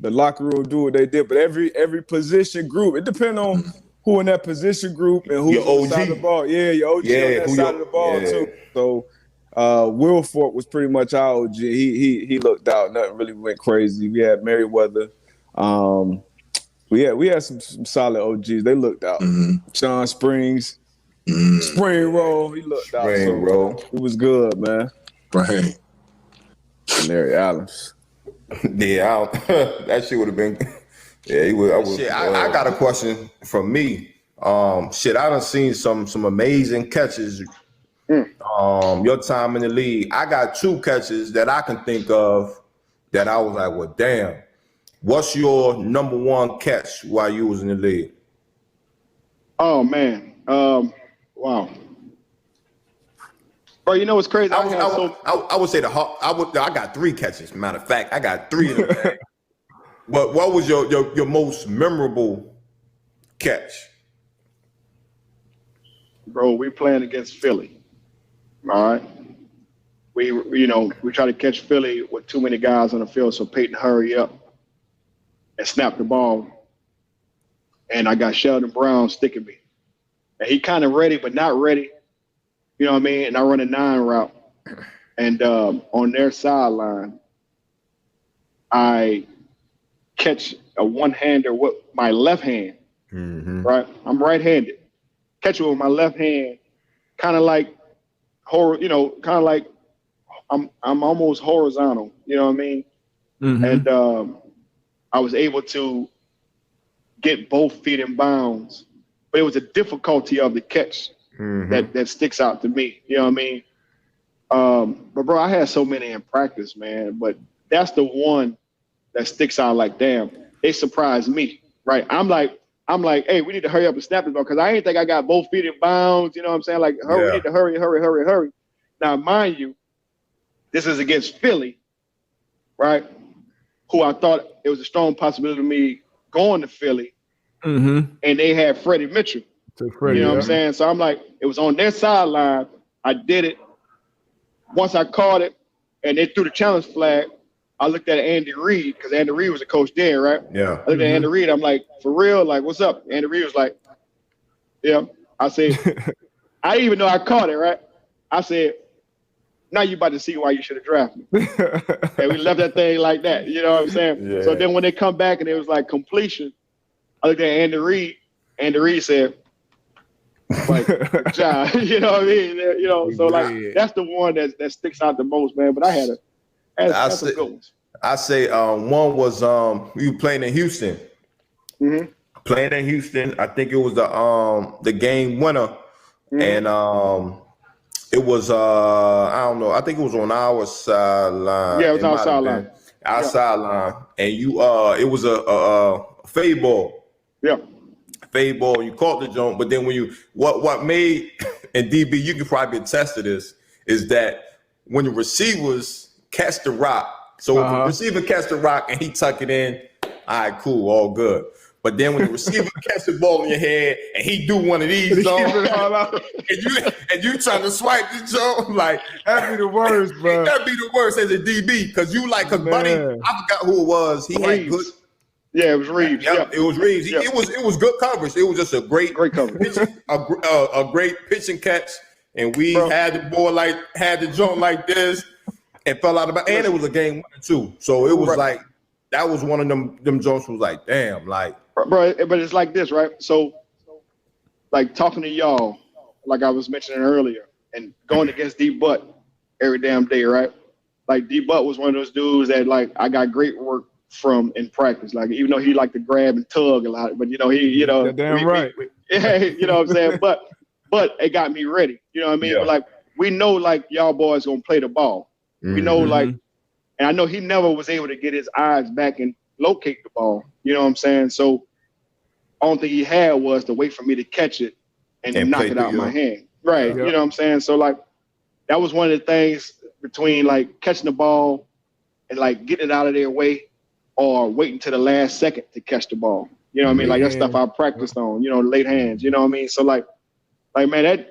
D: the locker room do what they did, but every position group, it depends on who in that position group and who's on the side of the ball. Yeah, your OG on that side of the ball too. So Wilford was pretty much our OG. He looked out. Nothing really went crazy. We had Merriweather. We had some solid OGs. They looked out. Mm-hmm. Sean Springs, Spring Roll. He looked out.
B: Spring Roll.
D: It was good, man.
I: Right.
D: Larry Allen.
B: Yeah, that shit would have been. Yeah, he would. I got a question from me. I done seen some amazing catches. Your time in the league, I got 2 catches that I can think of that I was like, well, damn. What's your number 1 catch while you was in the league?
J: Oh man, wow. Bro, you know what's crazy?
B: I would say I got 3 catches. Matter of fact, I got 3 of them. But what was your most memorable catch?
J: Bro, we playing against Philly. All right. We try to catch Philly with too many guys on the field, so Peyton hurry up and snap the ball. And I got Sheldon Brown sticking me. And he kind of ready, but not ready. You know what I mean? And I run a 9 route. And on their sideline, I catch a one-hander with my left hand. Mm-hmm. Right? I'm right-handed. Catch it with my left hand, kind of like I'm almost horizontal. You know what I mean? Mm-hmm. And I was able to get both feet in bounds, but it was a difficulty of the catch. Mm-hmm. that sticks out to me. You know what I mean? But bro, I had so many in practice, man. But that's the one that sticks out like, damn. it surprised me, right? I'm like, hey, we need to hurry up and snap this ball because I ain't think I got both feet in bounds. You know what I'm saying? Like, hurry, we need to hurry. Now, mind you, this is against Philly, right? Who I thought it was a strong possibility of me going to Philly, and they had Freddie Mitchell. You know what I'm saying? So I'm like, it was on their sideline. I did it. Once I caught it, and they threw the challenge flag, I looked at Andy Reid because Andy Reid was a coach then, right?
B: Yeah.
J: I looked at Andy Reid. I'm like, for real? Like, what's up? Andy Reid was like, yeah. I said, I didn't even know I caught it, right? I said, now you about to see why you should have drafted me. And we left that thing like that. You know what I'm saying?
B: Yeah.
J: So then when they come back and it was like completion, I looked at Andy Reid. Andy Reid said, like, good job. You know what I mean? You know, so like that's the one that sticks out the most, man. But I had some good ones.
B: I say one was we were playing in Houston. Playing in Houston, I think it was the game winner, and it was I don't know. I think it was on our sideline.
J: Yeah, it was our sideline.
B: Our sideline, and you it was a fade ball.
J: Yeah.
B: Fade ball. You caught the jump, but then when you what made and DB, you can probably attest to this, is that when the receivers catch the rock. So if the receiver catch the rock and he tuck it in, all right, cool, all good. But then when the receiver catch the ball in your head and he do one of these zones, and you trying to swipe the zone, like
D: that'd be the worst, bro.
B: That'd be the worst as a DB because you like, cause buddy, I forgot who it was. He had good.
J: Yeah, it was Reeves.
B: Yeah, it was Reeves.
J: Yeah.
B: It was good coverage. It was just a great
J: coverage,
B: a great pitch and catch. And we had the joint like this and fell out of it. And it was a game winner too. So it was like that was one of them joints was like, damn, like
J: bro. But it's like this, right? So like talking to y'all, like I was mentioning earlier, and going against D Butt every damn day, right? Like D Butt was one of those dudes that like I got great work from in practice. Like even though he liked to grab and tug a lot, but you know you know yeah, you know what I'm saying. But it got me ready. You know what I mean?
B: Yeah.
J: But like we know like y'all boys gonna play the ball. We know like, and I know he never was able to get his eyes back and locate the ball. You know what I'm saying? So only thing he had was to wait for me to catch it and knock it out of my hand. Right. You know what I'm saying? So like that was one of the things between like catching the ball and like getting it out of their way or waiting to the last second to catch the ball. You know what I mean? Like that stuff I practiced on, you know, late hands, you know what I mean? So like man,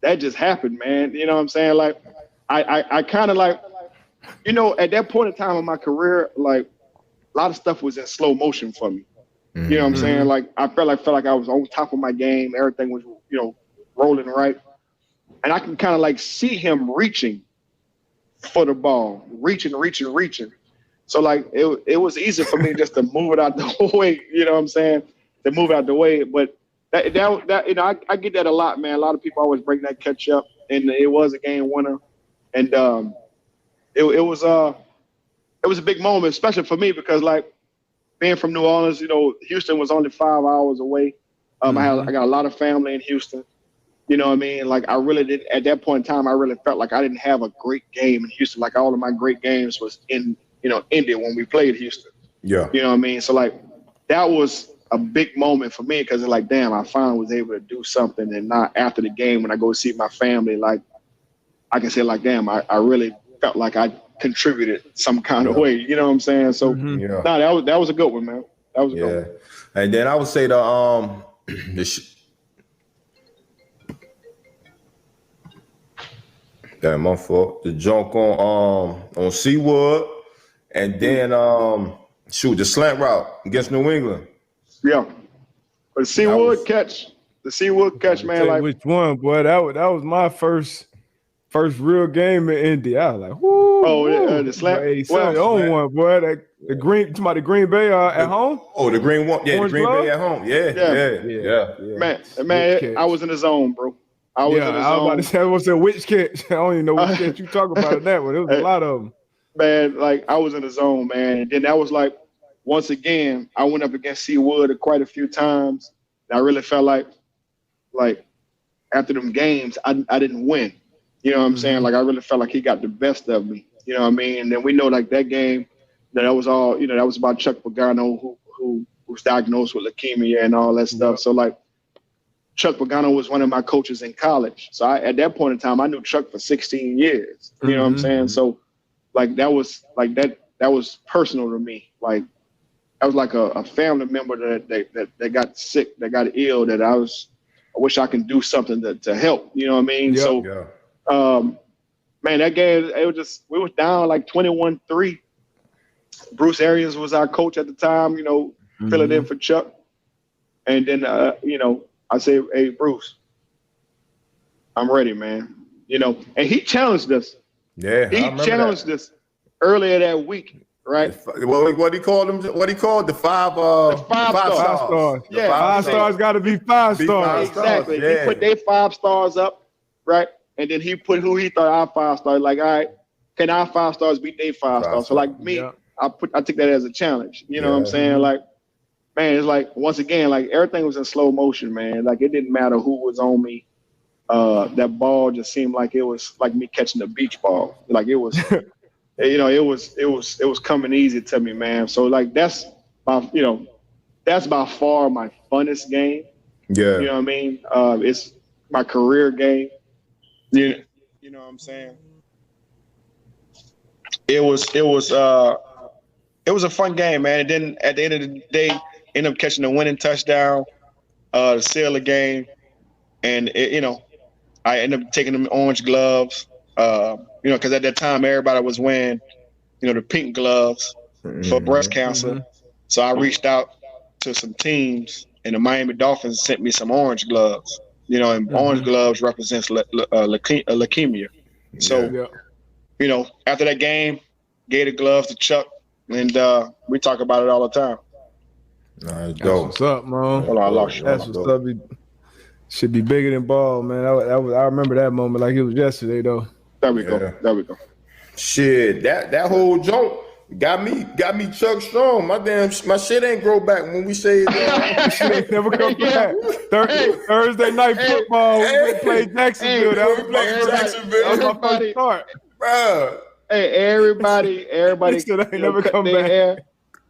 J: that just happened, man. You know what I'm saying? Like I kind of like, you know, at that point in time in my career, like a lot of stuff was in slow motion for me. You know what I'm saying? Like I felt like I was on top of my game. Everything was, you know, rolling right. And I can kind of like see him reaching for the ball, reaching. So like it was easy for me just to move it out the way, you know what I'm saying? To move it out the way. But that you know, I get that a lot, man. A lot of people always bring that catch up, and it was a game winner. And it was a big moment, especially for me because like being from New Orleans, you know, Houston was only 5 hours away. I got a lot of family in Houston. You know what I mean? Like I really did at that point in time, I really felt like I didn't have a great game in Houston. Like all of my great games was in, you know, India when we played Houston. Yeah. You know what I mean? So like that was a big moment for me because it's like, damn, I finally was able to do something. And not after the game when I go see my family, like I can say like, damn, I really felt like I contributed some kind of way. You know what I'm saying? So that was a good one, man. That was a good one.
B: And then I would say damn, my fault. The junk on Seawood, and then the slant route against New England.
J: Yeah, but the Seawood catch, man. Like
D: which one, boy? That was my first real game in Indy. I was like, whoo!
J: Oh, the slant.
D: One, boy. The Green Bay at home.
B: Oh, the green one. Yeah, Orange the Green Bay at home. Yeah. Man,
J: I was in the zone, bro. I was
D: about to say, I was a which catch. I don't even know which catch you talk about in that one. There was a lot of them.
J: Man, like I was in the zone, man. And then that was like, once again, I went up against Seawood quite a few times. And I really felt like after them games, I didn't win. You know what I'm saying? Like I really felt like he got the best of me. You know what I mean? And then we know like that game, that was all, that was about Chuck Pagano, who was diagnosed with leukemia and all that stuff. So like Chuck Pagano was one of my coaches in college. So at that point in time, I knew Chuck for 16 years. You know what I'm saying? So like that was personal to me. Like I was like a family member that got sick, that got ill, that I wish I could do something to help. You know what I mean?
B: Yep.
J: So man, that game, we was down like 21-3. Bruce Arians was our coach at the time, filling in for Chuck. And then, I say, hey, Bruce, I'm ready, man. And he challenged us.
B: Yeah,
J: he challenged us earlier that week, right?
B: What he called them? What he called the five stars?
J: Yeah,
D: 5 stars got to be 5 stars.
J: Exactly.
B: Yeah.
J: He put their 5 stars up, right? And then he put who he thought our 5 stars. Like, all right, can our 5 stars beat their 5 stars? So like me, I took that as a challenge. You know what I'm saying? Like, man, it's like, once again, like everything was in slow motion, man. Like it didn't matter who was on me. That ball just seemed like it was like me catching a beach ball. Like it was, it was coming easy to me, man. So like that's by far my funnest game.
B: Yeah.
J: You know what I mean? It's my career game. You know what I'm saying? It was a fun game, man. And then at the end of the day, ended up catching the winning touchdown to seal the game. And I ended up taking them orange gloves. Because at that time everybody was wearing, the pink gloves for breast cancer. So I reached out to some teams, and the Miami Dolphins sent me some orange gloves. And orange gloves represents leukemia. So, after that game, gave the gloves to Chuck, and we talk about it all the time.
B: That's
D: what's up, man.
J: Hold on, I lost you.
D: That's what's up. Should be bigger than ball, man. I remember that moment like it was yesterday, though.
J: There we go.
B: Shit, that whole joke got me Chuck Strong. My shit ain't grow back when we say it.
D: Shit ain't never come back. Thursday night football, we played Jacksonville. That was my first start.
B: Bro.
J: Hey, everybody
D: ain't never come back.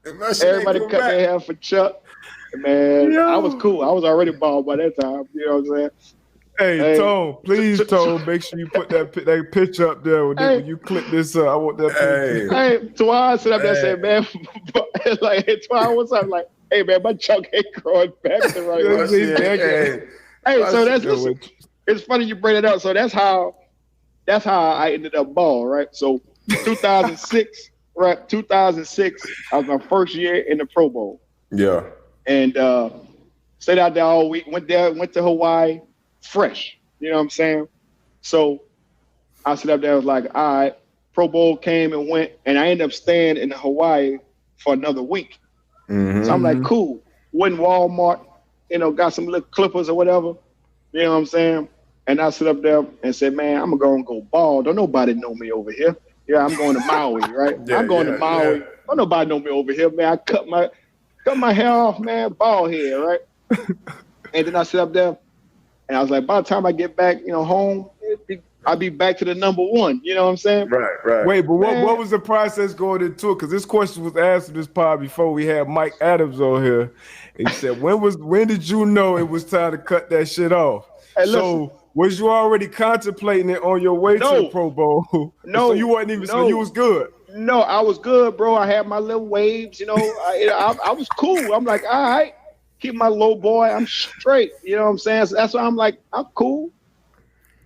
J: Everybody cut their hair for Chuck. Man, I was cool. I was already bald by that time. You know what I'm saying?
D: Hey, Tone, please, Tone, make sure you put that picture up there when you click this up. I want that picture.
J: Hey, Twan sit up there and said, man, like, hey, Twan, what's up? Like, hey, man, my Chuck ain't growing back to right now. Hey, so it's funny you bring it up. So that's how I ended up bald, right? So 2006, right? 2006, I was my first year in the Pro Bowl.
B: Yeah.
J: And stayed out there all week. Went to Hawaii, fresh. You know what I'm saying? So I sit up there. I was like, all right. Pro Bowl came and went, and I ended up staying in Hawaii for another week. So I'm like, cool. Went Walmart, got some little clippers or whatever. You know what I'm saying? And I sit up there and said, man, I'm gonna go bald. Don't nobody know me over here. Yeah, I'm going to Maui, right? I'm going to Maui. Yeah. Don't nobody know me over here, man. I cut my hair off, man, bald head, right? And then I sit up there, and I was like, by the time I get back, home, I'll be back to the number one. You know what I'm saying?
B: Right.
D: Wait, but what was the process going into it? Because this question was asked in this pod before we had Mike Adams on here. And he said, when did you know it was time to cut that shit off?
J: Hey,
D: so was you already contemplating it on your way to the Pro Bowl?
J: No.
D: So you wasn't even, so you was good?
J: No, I was good, bro. I had my little waves, I was cool. I'm like, all right, keep my low boy. I'm straight. You know what I'm saying? So that's why I'm like, I'm cool.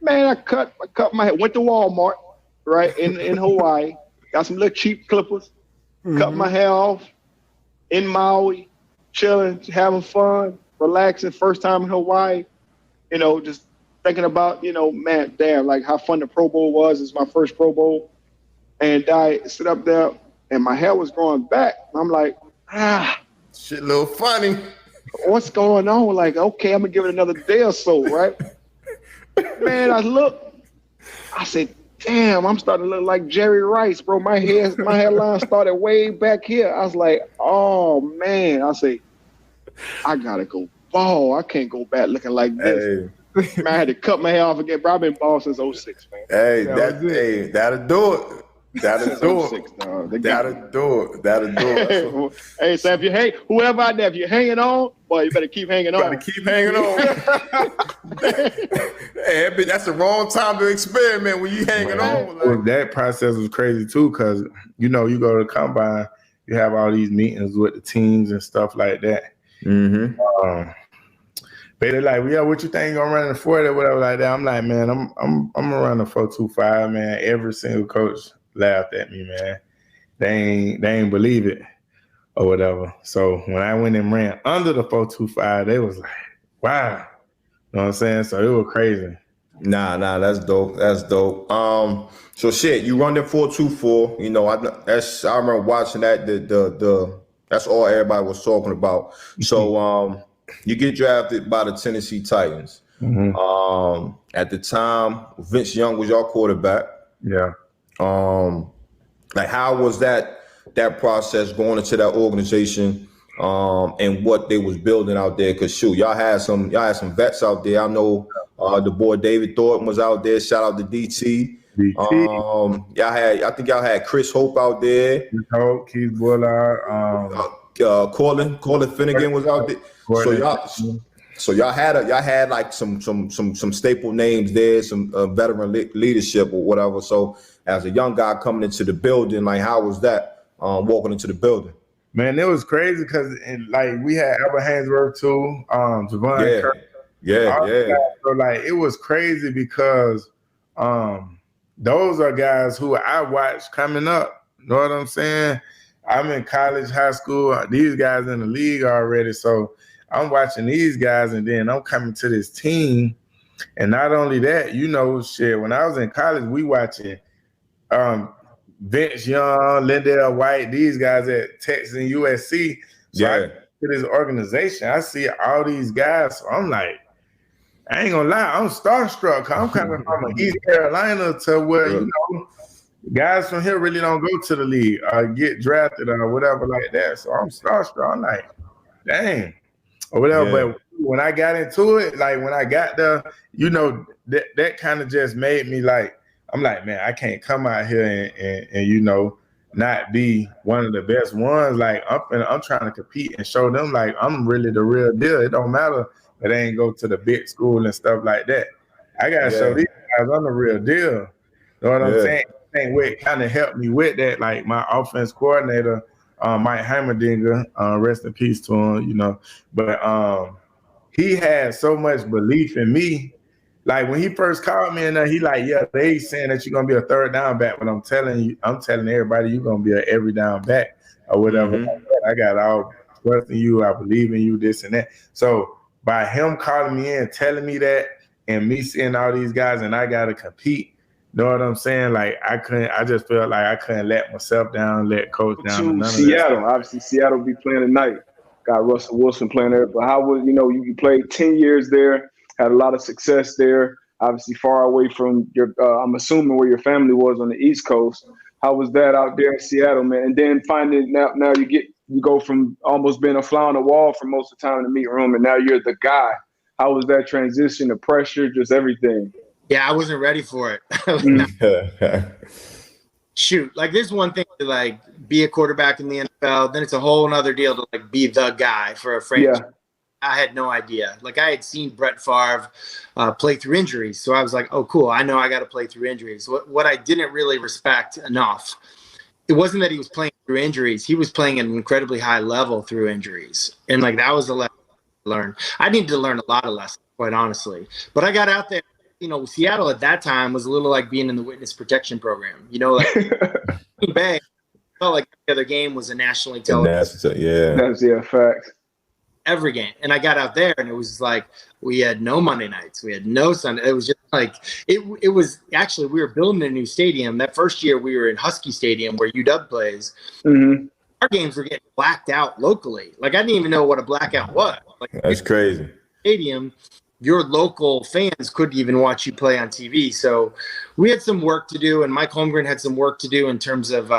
J: Man, I cut my hair. Went to Walmart, right, in Hawaii. Got some little cheap clippers. Cut my hair off in Maui, chilling, having fun, relaxing. First time in Hawaii. Just thinking about, man, damn, like how fun the Pro Bowl was. It's my first Pro Bowl. And I sit up there, and my hair was growing back. I'm like,
B: shit, a little funny.
J: What's going on? Like, okay, I'm gonna give it another day or so, right? Man, I said, damn, I'm starting to look like Jerry Rice, bro. My hairline started way back here. I was like, oh man. I say, I gotta go bald. I can't go back looking like this. Hey. Man, I had to cut my hair off again, bro. I've been bald since 06, man.
B: Hey, that'll do it. That'll do it. That'll do it.
J: Hey, so if you whoever out there, if you're hanging on, boy, you better keep hanging on.
B: Better keep hanging on. Hey, that's the wrong time to experiment when you hanging on.
K: Like. That process was crazy too, because you go to the combine, you have all these meetings with the teams and stuff like that.
B: Mm-hmm.
K: But they're like, yeah, what you think you gonna run in the 40 or whatever like that? I'm like, man, I'm gonna run the 4.25, man. Every single coach laughed at me, man. They ain't believe it or whatever. So when I went and ran under the 4.25, they was like, wow. You know what I'm saying? So it was crazy.
B: Nah, that's dope. That's dope. So shit, you run the 4.24. You know, I remember watching that. The that's all everybody was talking about. So you get drafted by the Tennessee Titans.
K: Mm-hmm.
B: At the time, Vince Young was your quarterback.
K: Yeah.
B: Like how was that process going into that organization, and what they was building out there? Because shoot, y'all had some vets out there. I know the boy David Thornton was out there. Shout out to DT. I think y'all had Chris Hope out there.
K: Hope, Keith Bullard,
B: Corlin Finnegan was out there. So y'all had like some staple names there, some veteran leadership or whatever. So as a young guy coming into the building, like how was that walking into the building?
K: Man, it was crazy because like we had Albert Hainsworth too, Javon Kirk.
B: Yeah.
K: So like it was crazy because those are guys who I watched coming up. You know what I'm saying? I'm in college, high school. These guys in the league already. So I'm watching these guys, and then I'm coming to this team. And not only that, when I was in college, we watching Vince Young, Lindell White, these guys at Texas and USC. So I get to this organization, I see all these guys. So I'm like, I ain't gonna lie, I'm starstruck. I'm coming from East Carolina to where, guys from here really don't go to the league or get drafted or whatever like that. So I'm starstruck. I'm like, dang, or whatever. Yeah. But when I got into it, like when I got there, that kind of just made me like, I'm like, man, I can't come out here and not be one of the best ones. Like I'm trying to compete and show them like I'm really the real deal. It don't matter if they ain't go to the big school and stuff like that. I gotta show these guys I'm the real deal. You know what I'm saying? What kind of helped me with that, like my offense coordinator, Mike Heimerdinger, rest in peace to him, but he had so much belief in me. Like when he first called me and he like, yeah, they saying that you're gonna be a third down back, but I'm telling everybody you're gonna be an every down back or whatever. Mm-hmm. I got all trust in you, I believe in you, this and that. So by him calling me in, telling me that, and me seeing all these guys and I gotta compete. Know what I'm saying? Like I just felt like I couldn't let myself down, let coach down.
D: Seattle, obviously Seattle be playing tonight. Got Russell Wilson playing there. But how was, you played 10 years there, had a lot of success there, obviously far away from your, I'm assuming where your family was on the East Coast. How was that out there in Seattle, man? And then finding now you go from almost being a fly on the wall for most of the time in the meet room, and now you're the guy. How was that transition, the pressure, just everything?
L: Yeah, I wasn't ready for it. Shoot, like there's one thing to like be a quarterback in the NFL, then it's a whole nother deal to like be the guy for a franchise. Yeah. I had no idea. Like I had seen Brett Favre play through injuries, so I was like, oh, cool. I know I got to play through injuries. What I didn't really respect enough, it wasn't that he was playing through injuries. He was playing at an incredibly high level through injuries, and like that was a lesson to learn. I needed to learn a lot of lessons, quite honestly. But I got out there. Seattle at that time was a little like being in the witness protection program. Like Green Bay felt like the other game was a nationally televised.
D: That's fact.
L: Every game, and I got out there, and it was like we had no Monday nights, we had no Sunday. It was just like it was actually we were building a new stadium. That first year we were in Husky Stadium where UW plays. Mm-hmm. Our games were getting blacked out locally. Like I didn't even know what a blackout was. Like
B: that's crazy.
L: Stadium. your local fans couldn't even watch you play on TV. So we had some work to do, and Mike Holmgren had some work to do in terms of,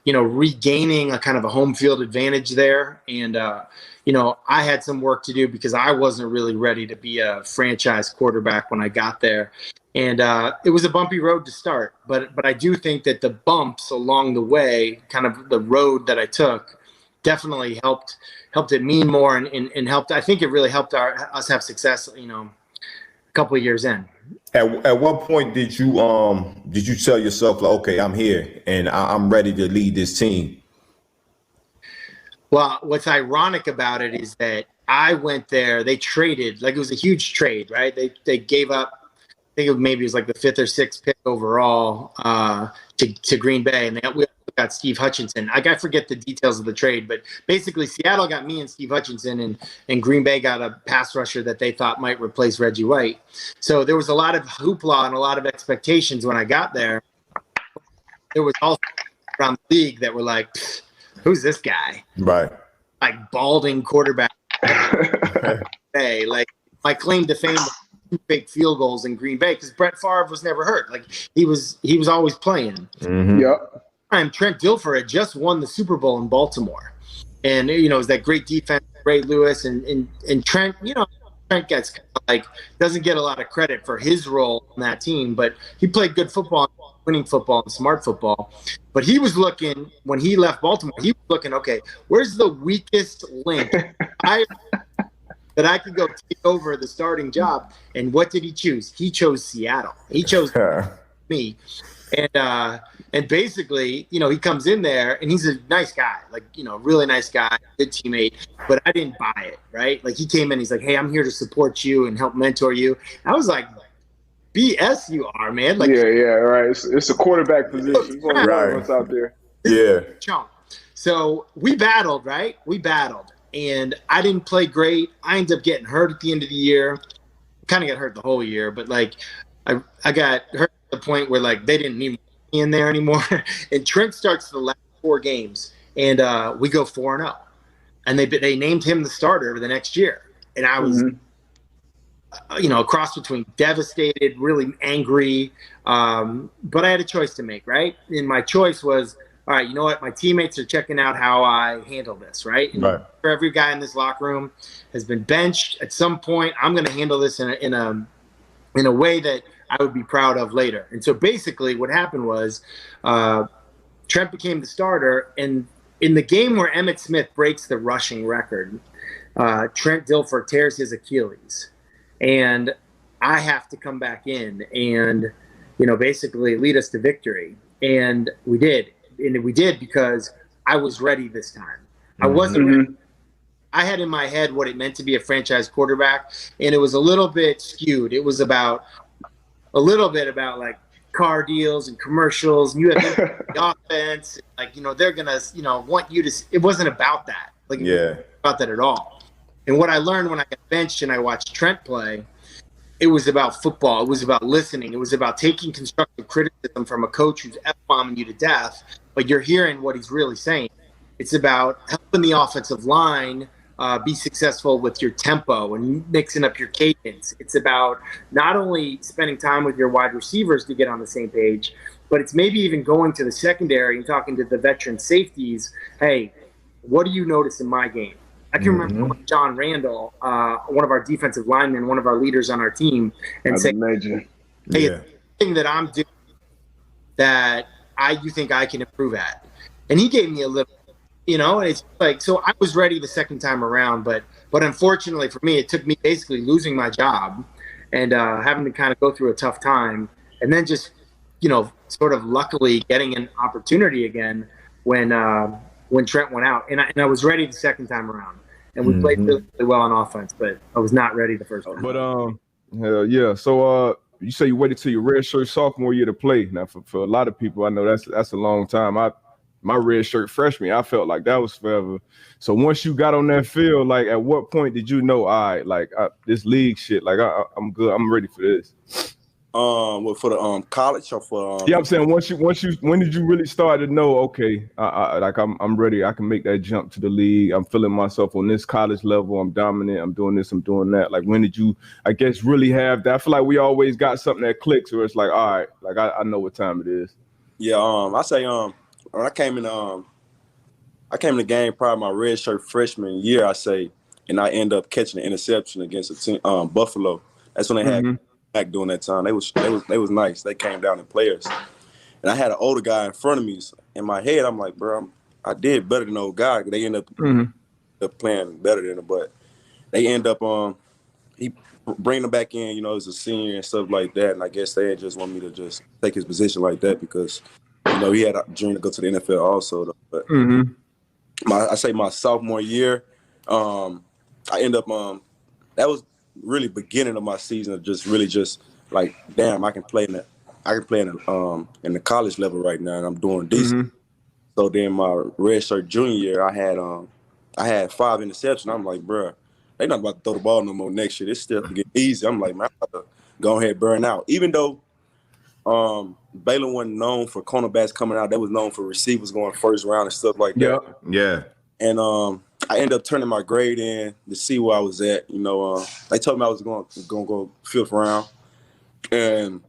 L: regaining a kind of a home field advantage there. And, I had some work to do because I wasn't really ready to be a franchise quarterback when I got there. And it was a bumpy road to start. But I do think that the bumps along the way, kind of the road that I took, definitely helped it mean more and helped. I think it really helped us have success, a couple of years in.
B: At what point did you tell yourself, like, okay, I'm here and I'm ready to lead this team?
L: Well, what's ironic about it is that I went there, they traded, like it was a huge trade, right? They gave up, I think maybe it was like the 5th or 6th pick overall to Green Bay, and we got Steve Hutchinson. I forget the details of the trade, but basically Seattle got me and Steve Hutchinson, and Green Bay got a pass rusher that they thought might replace Reggie White. So there was a lot of hoopla and a lot of expectations when I got there. There was also around the league that were like, who's this guy?
B: Right.
L: Like balding quarterback. Like my claim to fame, fake field goals in Green Bay, because Brett Favre was never hurt. Like he was always playing.
B: Mm-hmm.
K: Yep.
L: Trent Dilfer had just won the Super Bowl in Baltimore, and it was that great defense, Ray Lewis, and Trent. Trent gets doesn't get a lot of credit for his role on that team, but he played good football, winning football, and smart football. But he was looking, when he left Baltimore, he was looking, okay, where's the weakest link that I could go take over the starting job? And what did he choose? He chose Seattle. He chose me. And basically, he comes in there and he's a nice guy, really nice guy, good teammate, but I didn't buy it, right? Like he came in, he's like, hey, I'm here to support you and help mentor you. I was like, BS you are, man. Like,
D: yeah, right. It's a quarterback position.
B: Right.
D: What's out there.
B: Yeah.
L: So we battled, right? And I didn't play great. I ended up getting hurt at the end of the year. Kind of got hurt the whole year, but I got hurt at the point where they didn't need me in there anymore. And Trent starts the last 4 games, and we go 4-0. And they named him the starter the next year. And I was, a cross between devastated, really angry. But I had a choice to make, right? And my choice was, all right, you know what? My teammates are checking out how I handle this, right? And for every guy in this locker room has been benched at some point. I'm going to handle this in a way that I would be proud of later. And so basically what happened was Trent became the starter, and in the game where Emmitt Smith breaks the rushing record, Trent Dilfer tears his Achilles, and I have to come back in and, basically lead us to victory. And we did. And we did because I was ready this time. I wasn't ready. I had in my head what it meant to be a franchise quarterback, and it was a little bit skewed. It was a little bit about car deals and commercials, and you have the offense, they're gonna, want you to. It wasn't about that. It wasn't about that at all. And what I learned when I got benched and I watched Trent play, it was about football. It was about listening. It was about taking constructive criticism from a coach who's F-bombing you to death, but you're hearing what he's really saying. It's about helping the offensive line be successful with your tempo and mixing up your cadence. It's about not only spending time with your wide receivers to get on the same page, but it's maybe even going to the secondary and talking to the veteran safeties. Hey, what do you notice in my game? I can remember John Randall, one of our defensive linemen, one of our leaders on our team, and say, hey, it's thing that I'm doing that you think I can improve at. And he gave me a little, and it's so I was ready the second time around, but unfortunately for me, it took me basically losing my job and having to kind of go through a tough time, and then just, sort of luckily getting an opportunity again when Trent went out, and I was ready the second time around, and we played really well on offense, but I was not ready the first time.
D: But hell yeah. So you say you waited till your redshirt sophomore year to play. Now for a lot of people, I know that's a long time. My redshirt freshman, I felt like that was forever. So once you got on that field, at what point did you know, all right, this league shit, I'm good, I'm ready for this?
M: For the college or for
D: yeah, I'm saying when did you really start to know? Okay, I'm ready. I can make that jump to the league. I'm feeling myself on this college level. I'm dominant. I'm doing this. I'm doing that. Like when did you, I guess, really have that? I feel like we always got something that clicks where it's like, all right, like I know what time it is.
M: Yeah, I say when I came in the game probably my redshirt freshman year, I say, and I end up catching an interception against a team, Buffalo. That's when they had back during that time. They was nice. They came down in players. And I had an older guy in front of me. So in my head, I'm like, bro, I did better than the old guy. They end up playing better than him, but they end up he bring him back in, as a senior and stuff like that. And I guess they just want me to just take his position like that because, he had a dream to go to the NFL also. Though. But I say my sophomore year, I end up that was really beginning of my season of just like, damn, I can play in the college level right now, and I'm doing decent. So then my redshirt junior year, I had 5 interceptions. I'm like, bro, they not about to throw the ball no more next year. This stuff get easy. I'm like, man, I'm about to go ahead and burn out. Even though Baylor wasn't known for cornerbacks coming out, they was known for receivers going first round and stuff like that.
B: Yeah.
M: And I ended up turning my grade in to see where I was at. They told me I was going to go 5th round, and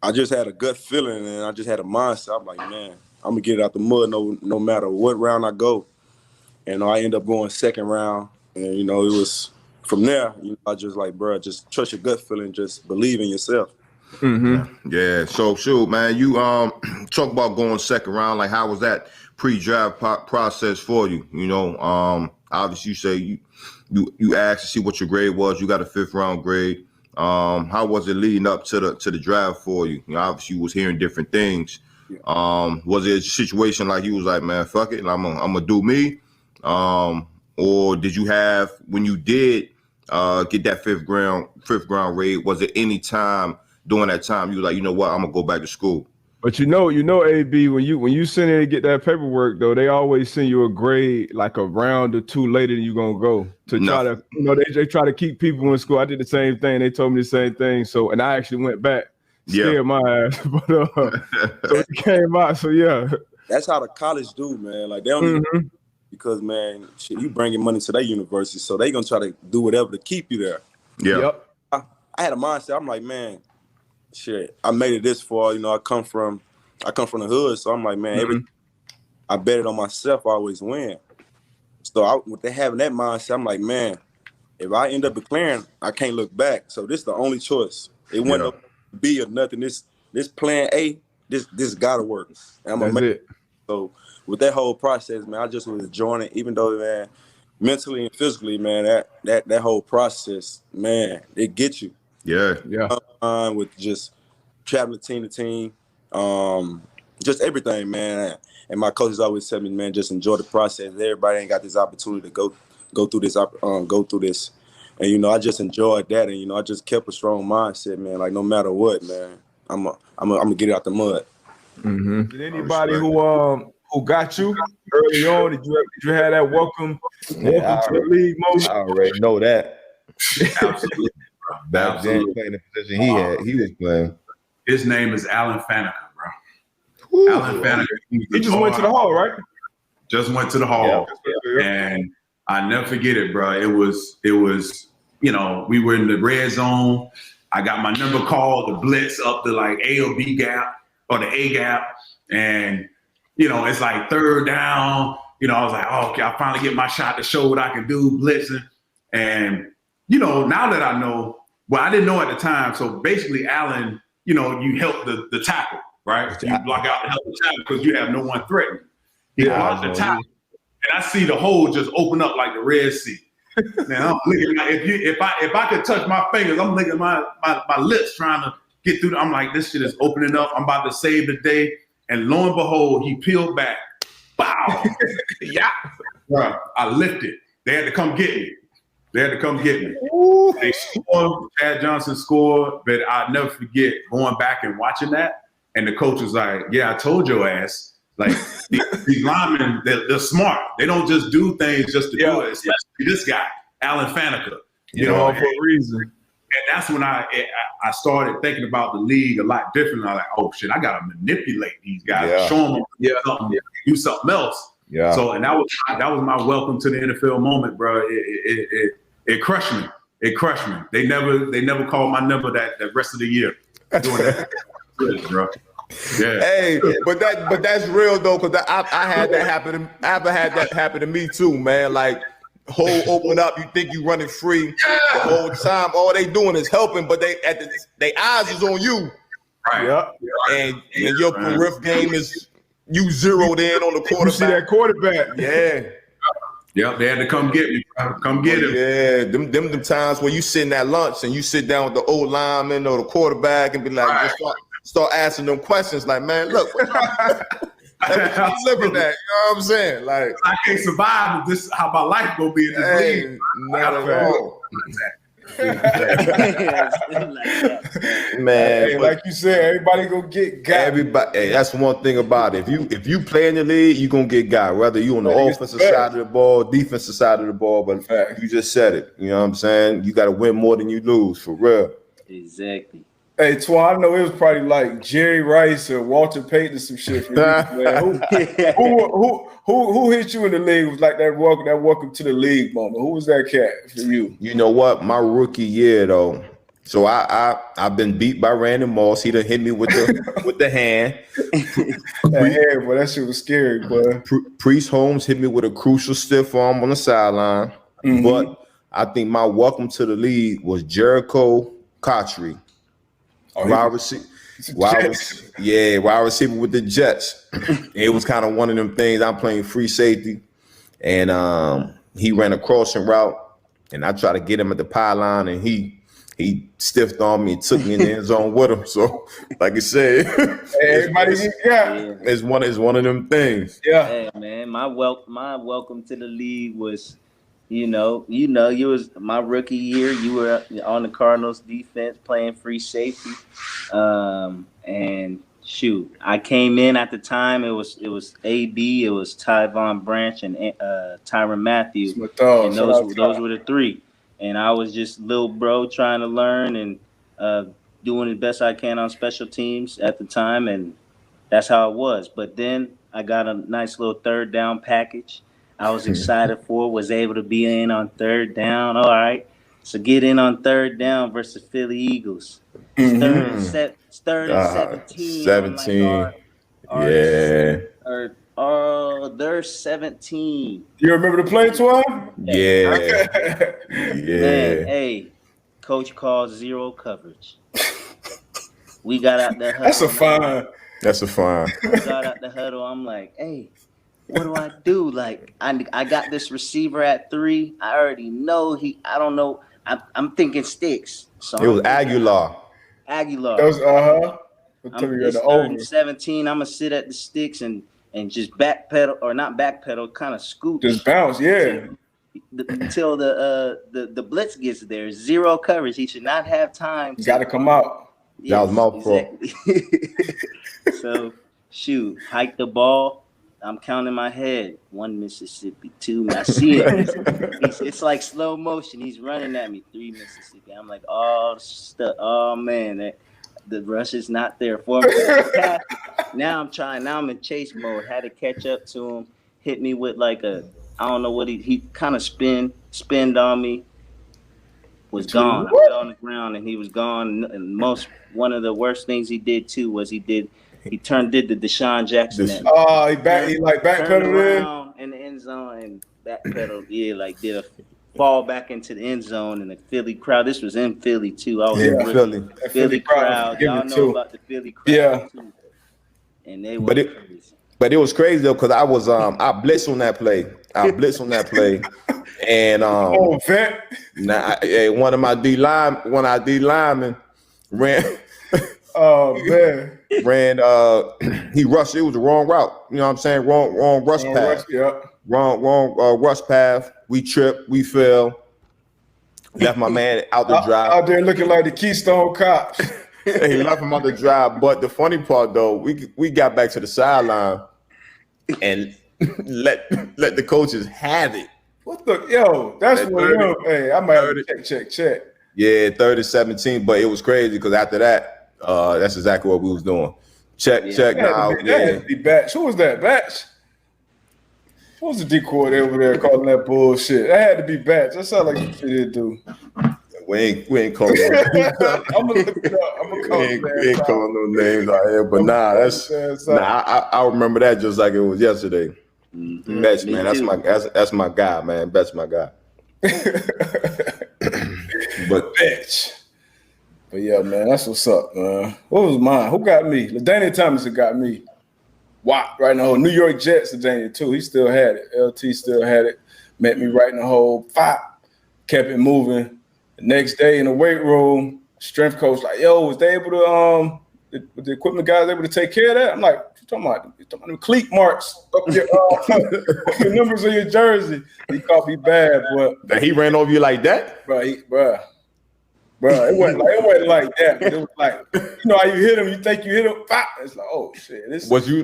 M: I just had a gut feeling, and I just had a mindset. I'm like, man, I'm gonna get it out the mud no matter what round I go. And I ended up going 2nd round, and it was from there. I just like, bro, just trust your gut feeling, just believe in yourself.
B: Yeah. So shoot, man, you talk about going 2nd round. Like, how was that pre-draft process for you? Obviously you say you asked to see what your grade was. You got a 5th round grade. How was it leading up to the draft for you? Obviously you was hearing different things. Was it a situation like you was like, man, fuck it, I'm gonna do me? Or did you have, when you did get that 5th round grade, was it any time during that time you were like, you know what, I'm gonna go back to school?
D: But AB, when you send in and get that paperwork though, they always send you a grade like a round or 2 later than you're gonna go to try to, they try to keep people in school. I did the same thing. They told me the same thing. So, and I actually went back, scared my ass, but so it came out. So yeah,
M: that's how the college do, man. Like they don't because man, shit, you bringing money to their university, so they gonna try to do whatever to keep you there.
B: Yeah.
M: I had a mindset. I'm like, man, shit, I made it this far. I come from the hood, so I'm like, man, I bet it on myself. I always win. So with they having that mindset, I'm like, man, if I end up declaring, I can't look back. So this is the only choice. It went up B or nothing. This plan A, this gotta work. And I'm gonna make it. So with that whole process, man, I just was enjoying it. Even though, man, mentally and physically, man, that whole process, man, it gets you.
B: Yeah.
M: With just traveling team to team, just everything, man. And my coaches always tell me, man, just enjoy the process. Everybody ain't got this opportunity to go through this. And I just enjoyed that, and I just kept a strong mindset, man. Like no matter what, man, I'm gonna get it out the mud.
D: Did anybody who got you early on? Did you have that welcome to the league moment?
N: I already know that.
O: Absolutely.
N: Back then, playing the position he was playing.
O: His name is Alan Faneca, bro. Alan Faneca.
D: He just went to the Hall, right?
O: Just went to the Hall, and I never forget it, bro. It was. We were in the red zone. I got my number called, the blitz up the like A or B gap or the A gap, and it's like 3rd down. I was like, oh, okay, I finally get my shot to show what I can do, blitzing, and. Now that I know, well, I didn't know at the time. So basically, Allen, you help the tackle, right? So you block out to help the tackle because you have no one threatening. He blocked the tackle, and I see the hole just open up like the Red Sea. Now I'm looking like if I could touch my fingers, I'm licking my lips trying to get through. I'm like, this shit is opening up. I'm about to save the day, and lo and behold, he peeled back. Bow. Bro, I lifted. They had to come get me. They scored. Chad Johnson scored, but I'll never forget going back and watching that. And the coach was like, yeah, I told your ass. Like, these linemen, they're smart. They don't just do things just to do it. Especially this guy, Alan Faneca.
D: For a reason.
O: that's when I started thinking about the league a lot differently. I was like, oh shit, I gotta manipulate these guys, show them do something else.
B: Yeah.
O: So, and that was my welcome to the NFL moment, bro. It crushed me. It crushed me. They never called my number that rest of the year. Doing that, bro. Yeah.
B: Hey, but that's real though, because I had that happen. I've had that happen to me too, man. Like, hole open up, you think you running free the whole time. All they doing is helping, but they eyes is on you.
O: Right.
B: Yeah. And your peripheral game is you zeroed in on the quarterback.
D: You see that quarterback?
B: Yeah.
O: Yep, they had to come get me. Come get him.
B: Yeah, them times where you sitting at lunch and you sit down with the old lineman or the quarterback and be like, just start asking them questions like, man, look, what look at that. You know what I'm saying? Like,
O: I can't survive if this is how my life gonna be in this league.
B: Not at all. Man,
D: hey, like you said, everybody gonna get got.
B: Everybody, hey, that's one thing about it. If you play in the league, you gonna get got. Whether you on the offensive side of the ball, defensive side of the ball, but you just said it. You know what I'm saying? You got to win more than you lose, for real.
P: Exactly.
D: Hey, Twan, I know it was probably like Jerry Rice or Walter Payton or some shit for you, man. Who hit you in the league was like that welcome to the league moment? Who was that cat for you?
B: You know what? My rookie year though. So I've been beat by Randy Moss. He done hit me with the hand.
D: Boy, that shit was scary, boy.
B: Priest Holmes hit me with a crucial stiff arm on the sideline. Mm-hmm. But I think my welcome to the league was Jericho Cotchery. Wide receiver with the Jets. It was kind of one of them things. I'm playing free safety, and he ran a crossing route, and I tried to get him at the pylon, and he stiffed on me and took me in the end zone with him. So, like I said, it's one of them things.
P: Yeah. Hey man, my welcome to the league was. You know, you was my rookie year. You were on the Cardinals defense playing free safety, and shoot, I came in at the time. It was AB, it was Tyvon Branch, and Tyrann Mathieu, and those were the three. And I was just little bro trying to learn and doing the best I can on special teams at the time, and that's how it was. But then I got a nice little third down package. I was excited for, was able to be in on third down. All right. So get in on third down versus Philly Eagles. Third and 17.
B: 17.
P: They're 17.
D: You remember the play, Twan?
B: Yeah.
P: Man, hey, coach called zero coverage. We got out the huddle.
B: That's a fine.
P: We got out the huddle. I'm like, hey, what do I do? Like, I got this receiver at 3. I already know I don't know. I'm thinking sticks. So
B: it was Aguilar.
P: That
D: was
P: I'm just 3rd and 17. I'm gonna sit at the sticks and just backpedal, or not backpedal, kind of scoot.
D: Just bounce, yeah.
P: Until the blitz gets there. Zero coverage. He should not have time.
D: Got to come out.
B: That was my fault.
P: Exactly. So shoot, hike the ball. I'm counting my head. 1 Mississippi, 2. I see it. It's like slow motion. He's running at me. 3 Mississippi. I'm like, oh man, the rush is not there for me. Now I'm trying. Now I'm in chase mode. Had to catch up to him. Hit me with like I don't know what he kind of spinned on me. Was gone. I was on the ground and he was gone. And one of the worst things he did too was he did the Deshaun Jackson.
D: He backpedaled
P: in the end zone and backpedaled. Yeah, like did a fall back into the end zone and the Philly crowd. This was in Philly too. I was in Philly crowd. Y'all know about the Philly crowd too. And they were crazy.
B: But it was crazy though, because I was I blitzed on that play. And one of my D linemen ran.
D: Oh man.
B: Ran he rushed. It was the wrong route. You know what I'm saying? Wrong rush path. Wrong rush path. We tripped, we fell. Left my man out the drive.
D: Out there looking like the Keystone Cops.
B: He left him on the drive. But the funny part though, we got back to the sideline and let the coaches have it.
D: What the that's what. Hey, I might have to check.
B: Yeah, 30-17. But it was crazy because after that, that's exactly what we was doing. Check now.
D: That had to be Batch. Who was that? Batch? Who was the D coordinator over there calling that bullshit? That had to be Batch. That sounded like some shit he'd do.
B: We ain't calling no names.
D: I'm gonna look it up. I'm gonna call
B: we ain't calling no names out here. But I remember that just like it was yesterday.
P: Mm-hmm.
B: Betch, man, that's my guy, man. Betch my guy. But
D: Betch. But yeah, man, that's what's up, man. What was mine? Who got me? LaDainian Thomas got me. Wow, right now, New York Jets, LaDainian too. He still had it. LT still had it. Met me right in the hole. Kept it moving. The next day in the weight room, strength coach like, yo, was they able to the equipment guys able to take care of that? I'm like, what you talking about? You talking about the cleat marks up your the numbers of your jersey. He caught me bad, but
B: he ran over you like that?
D: Bro, it wasn't like that. But it was like, you know how you hit him, you think you hit him, it's like, oh shit.
B: Was you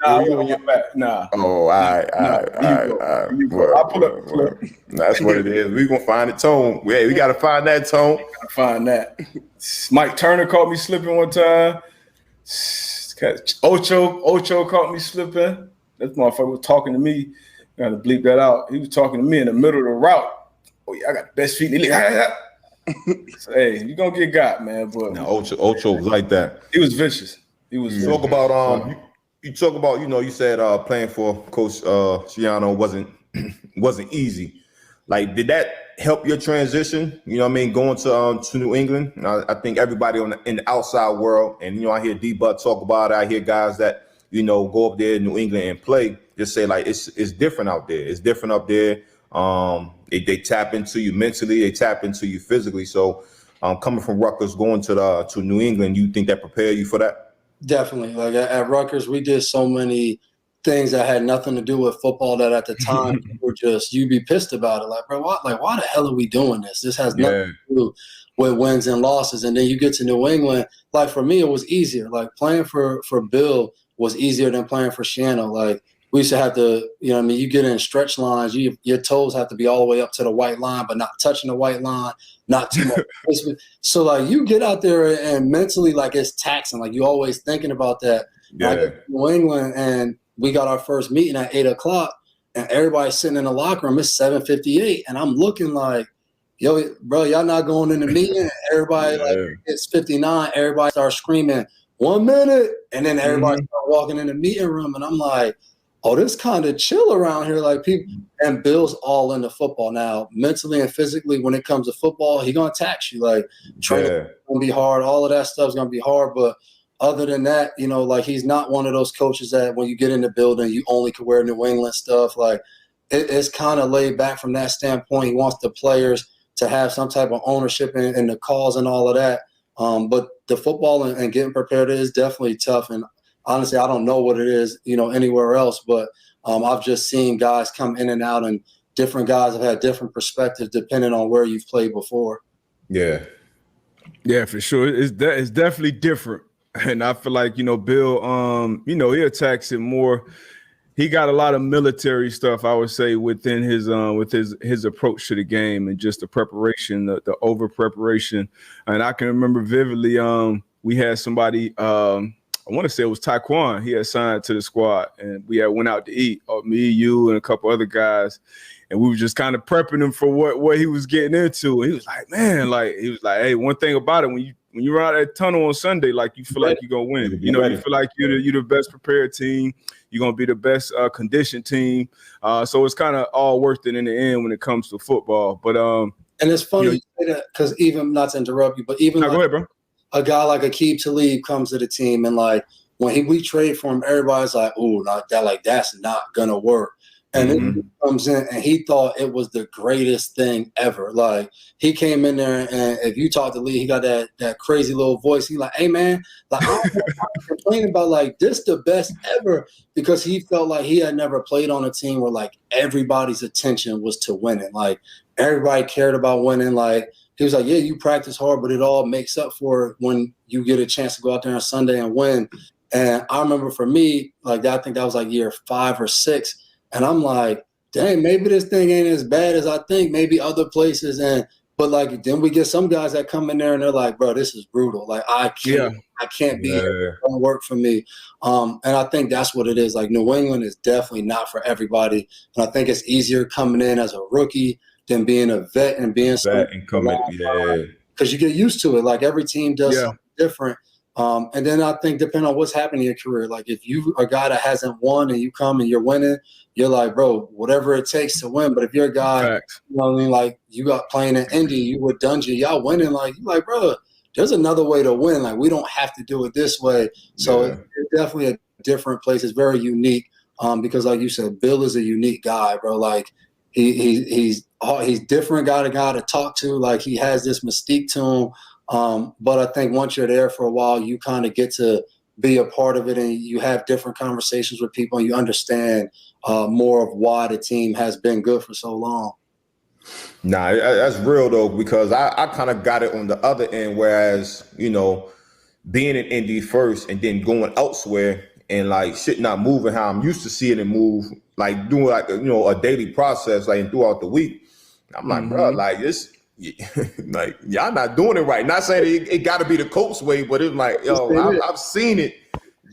B: on your
D: back? Nah.
B: Oh, all right.
D: I'll pull up the clip.
B: That's what it is. We gonna find the tone. We gotta find that tone.
D: Find that. Mike Turner caught me slipping one time. Ocho caught me slipping. That motherfucker was talking to me. Gotta bleep that out. He was talking to me in the middle of the route. Oh yeah, I got the best feet in the league. So, hey, you gonna get got, man. But
B: now, Ocho was like that.
D: He was vicious. He was
B: vicious. Talk about you talk about, you said playing for Coach Schiano wasn't easy. Like, did that help your transition? You know what I mean, going to New England? I think everybody in the outside world, and I hear D-Butt talk about it. I hear guys that go up there in New England and play, just say like it's different out there. It's different up there. They tap into you mentally, they tap into you physically. So coming from Rutgers, going to New England, you think that prepared you for that?
Q: Definitely. Like at Rutgers, we did so many things that had nothing to do with football that at the time you'd be pissed about it. Like, bro, why the hell are we doing this? This has nothing to do with wins and losses. And then you get to New England. Like for me, it was easier. Like playing for Bill was easier than playing for Schiano. Like, we used to have to, you get in stretch lines, your toes have to be all the way up to the white line, but not touching the white line, not too much. So, like, you get out there and mentally, like, it's taxing. Like, you always thinking about that.
B: Yeah.
Q: Like, New England, and we got our first meeting at 8 o'clock, and everybody's sitting in the locker room. It's 7:58, and I'm looking like, yo, bro, y'all not going in the meeting? Everybody, it's 59. Everybody starts screaming, 1 minute, and then everybody start walking in the meeting room, and I'm like, oh, this kind of chill around here. Like people, and Bill's all into football now, mentally and physically. When it comes to football, he gonna tax you. Like training gonna be hard. All of that stuff's gonna be hard. But other than that, like he's not one of those coaches that when you get in the building, you only can wear New England stuff. Like it's kind of laid back from that standpoint. He wants the players to have some type of ownership in the calls and all of that. But the football and getting prepared is definitely tough. And honestly, I don't know what it is, anywhere else, but I've just seen guys come in and out, and different guys have had different perspectives depending on where you've played before.
B: Yeah,
D: for sure. It's definitely different, and I feel like Bill, he attacks it more. He got a lot of military stuff, I would say, within his with his approach to the game and just the preparation, the over preparation. And I can remember vividly, we had somebody. I want to say it was Taekwon. He had signed to the squad, and we had went out to eat. Me, you, and a couple other guys, and we were just kind of prepping him for what he was getting into. And he was like, "Man, hey, one thing about it, when you run out that tunnel on Sunday, like you feel like you're gonna win. You feel like you're the best prepared team. You're gonna be the best conditioned team. So it's kind of all worth it in the end when it comes to football. But
Q: and it's funny you say that because even not to interrupt you, but even
D: go ahead, bro.
Q: A guy like Aqib Talib comes to the team, and like when we trade for him, everybody's like, "Oh, that's not gonna work." And then he comes in, and he thought it was the greatest thing ever. Like he came in there, and if you talk to Lee, he got that crazy little voice. He like, "Hey man, like I'm complaining about like this the best ever," because he felt like he had never played on a team where like everybody's attention was to winning. Like everybody cared about winning. Like. He was like, yeah, you practice hard, but it all makes up for it when you get a chance to go out there on Sunday and win. And I remember for me, like I think that was like year 5 or 6. And I'm like, dang, maybe this thing ain't as bad as I think. Maybe other places. But like then we get some guys that come in there and they're like, bro, this is brutal. Like I can't be here. It don't work for me. And I think that's what it is. Like New England is definitely not for everybody. And I think it's easier coming in as a rookie than being a vet and being because you get used to it. Like every team does something different. And then I think depending on what's happening in your career, like if you are a guy that hasn't won and you come and you're winning, you're like, bro, whatever it takes to win. But if you're a guy, you know what I mean, like you got playing in Indy, you with Dungy, y'all winning, like you're like, bro, there's another way to win. Like we don't have to do it this way. So it's definitely a different place. It's very unique because, like you said, Bill is a unique guy, bro. Like he's different guy to talk to. Like he has this mystique to him. But I think once you're there for a while, you kind of get to be a part of it and you have different conversations with people and you understand more of why the team has been good for so long.
B: Nah, that's real though, because I kind of got it on the other end, whereas, you know, being in Indy first and then going elsewhere and like shit not moving how I'm used to seeing it move, like doing like, you know, a daily process like throughout the week. I'm like, bro, like this, like y'all not doing it right. Not saying it got to be the Colts way, but it's like, yo, I've seen it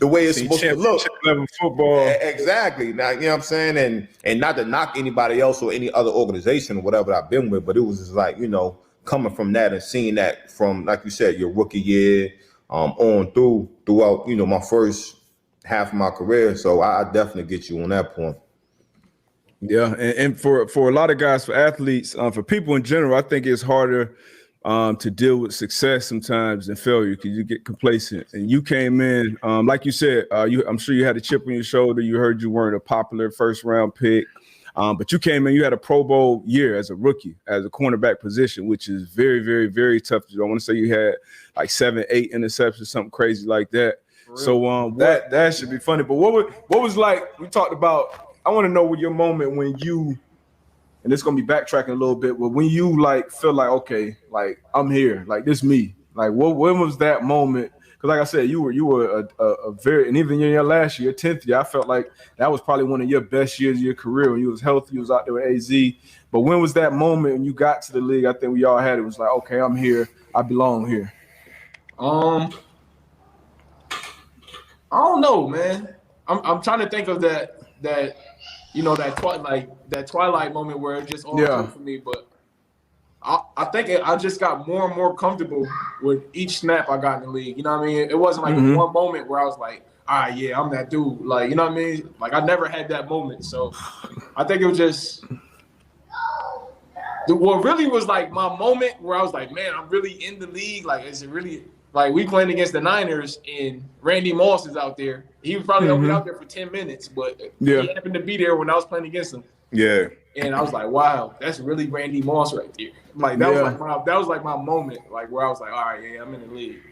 B: the way it's supposed to look.
D: Level football.
B: Exactly. Now, you know what I'm saying? And not to knock anybody else or any other organization or whatever I've been with, but it was just like, you know, coming from that and seeing that from, like you said, your rookie year on throughout, you know, my first half of my career. So I definitely get you on that point.
D: Yeah, and for a lot of guys, for athletes, for people in general, I think it's harder to deal with success sometimes than failure because you get complacent. And you came in, like you said, I'm sure you had a chip on your shoulder. You heard you weren't a popular first-round pick, but you came in, you had a Pro Bowl year as a rookie, as a cornerback position, which is very, very, very tough to do. I want to say you had like 7, 8 interceptions, something crazy like that. So that should be funny. But what was like, we talked about, I want to know what your moment when you, and it's gonna be backtracking a little bit, but when you like feel like, okay, like I'm here, like this me, like when was that moment? Because like I said, you were a very, and even in your last year, 10th year, I felt like that was probably one of your best years of your career when you was healthy, you was out there with AZ. But when was that moment when you got to the league? I think we all had it. Was like, okay, I'm here, I belong here.
R: I don't know, man. I'm trying to think of that. You know, that twilight moment where it just all took for me. But I think I just got more and more comfortable with each snap I got in the league. You know what I mean? It wasn't like one moment where I was like, all right, yeah, I'm that dude. Like, you know what I mean? Like, I never had that moment. So I think it was just what really was like my moment where I was like, man, I'm really in the league. Like, is it really – like, we playing against the Niners, and Randy Moss is out there. He was probably only out there for 10 minutes, but he happened to be there when I was playing against him.
B: Yeah.
R: And I was like, wow, that's really Randy Moss right there. Like, that was like my moment, like, where I was like, all right, yeah, I'm in the league.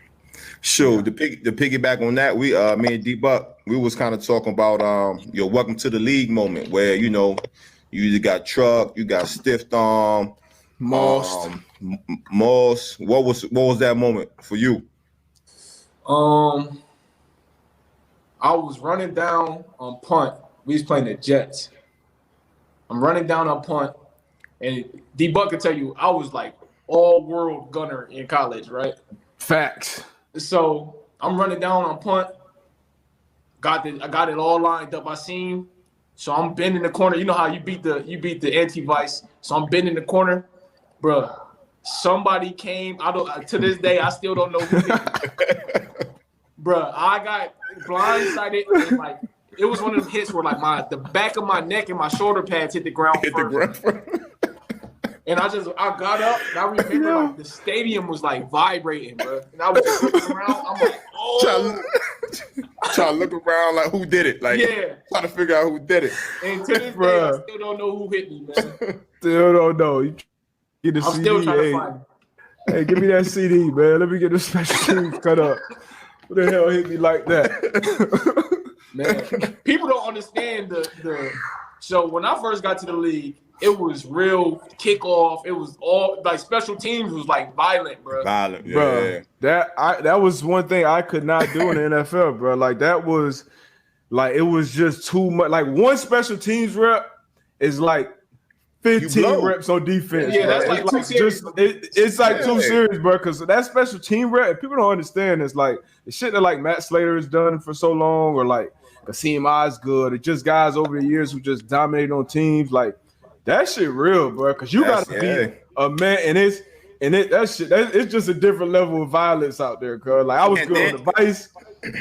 B: Sure. To piggyback on that, we me and D-Buck, we was kind of talking about your welcome to the league moment where, you know, you either got truck, you got stiffed arm, Moss. What was that moment for you?
R: I was running down on punt. We was playing the Jets. I'm running down on punt, and D-Buck can tell you I was like all-world gunner in college, right?
D: Facts.
R: So I'm running down on punt. I got it all lined up. I seen. So I'm bending the corner. You know how you beat the anti-vice. So I'm bending the corner, bro. Somebody came. To this day, I still don't know who did it. Bro, I got blindsided. And like, it was one of them hits where like the back of my neck and my shoulder pads hit the ground first. And I got up and I remember like the stadium was like vibrating, bro. And I was just looking around. I'm like, oh.
B: Trying to look around like who did it. Like, trying to figure out who did it.
R: And to this day, I still don't know who hit me, man.
D: Still don't know. Get the
R: I'm
D: CD.
R: still trying to find it.
D: Hey, give me that CD, man. Let me get the special teams cut up. What the hell hit me like that?
R: Man, people don't understand the. So when I first got to the league, it was real kickoff. It was all like special teams was like violent, bro.
B: Violent,
D: bro. That was one thing I could not do in the NFL, bro. Like that was like it was just too much. Like one special teams rep is like 15 reps on defense.
R: Yeah, that's
D: bro.
R: like too serious.
D: It's like too serious, bro. Because that special team rep, people don't understand. It's like the shit that like Matt Slater has done for so long, or like Kasim Osgood, or just guys over the years who just dominate on teams. Like that shit real, bro. Because you got to be a man, and it's just a different level of violence out there, cuz. Like I was good on the vice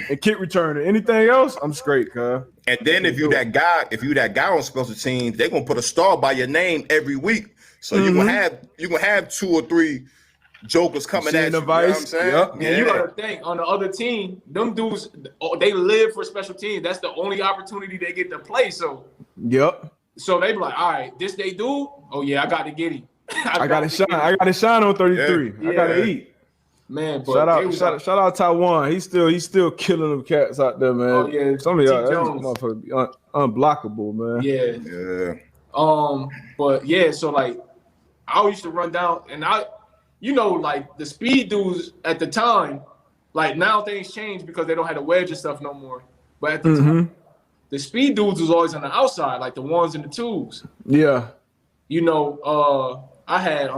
D: and kick returner. Anything else, I'm straight, cuz.
B: And then if you that guy on special teams, they're gonna put a star by your name every week. So you're gonna have 2 or 3 jokers coming at you. You know what I'm saying?
D: Yep.
R: Yeah, you gotta think on the other team, them dudes, they live for special teams. That's the only opportunity they get to play. So So they be like, all right, this they do. Oh yeah, I got to get him.
D: I gotta shine. I gotta shine on 33.
R: Yeah.
D: I gotta eat.
R: Man, but
D: shout out Taiwan. He's still killing them cats out there, man.
R: Oh, yeah.
D: Some of y'all, that
R: Jones.
D: motherfucker be unblockable, man.
R: Yeah. But yeah, so like I used to run down, and like the speed dudes at the time, like now things change because they don't have the wedge and stuff no more. But at the time, the speed dudes was always on the outside, like the 1s and the 2s.
D: Yeah.
R: I had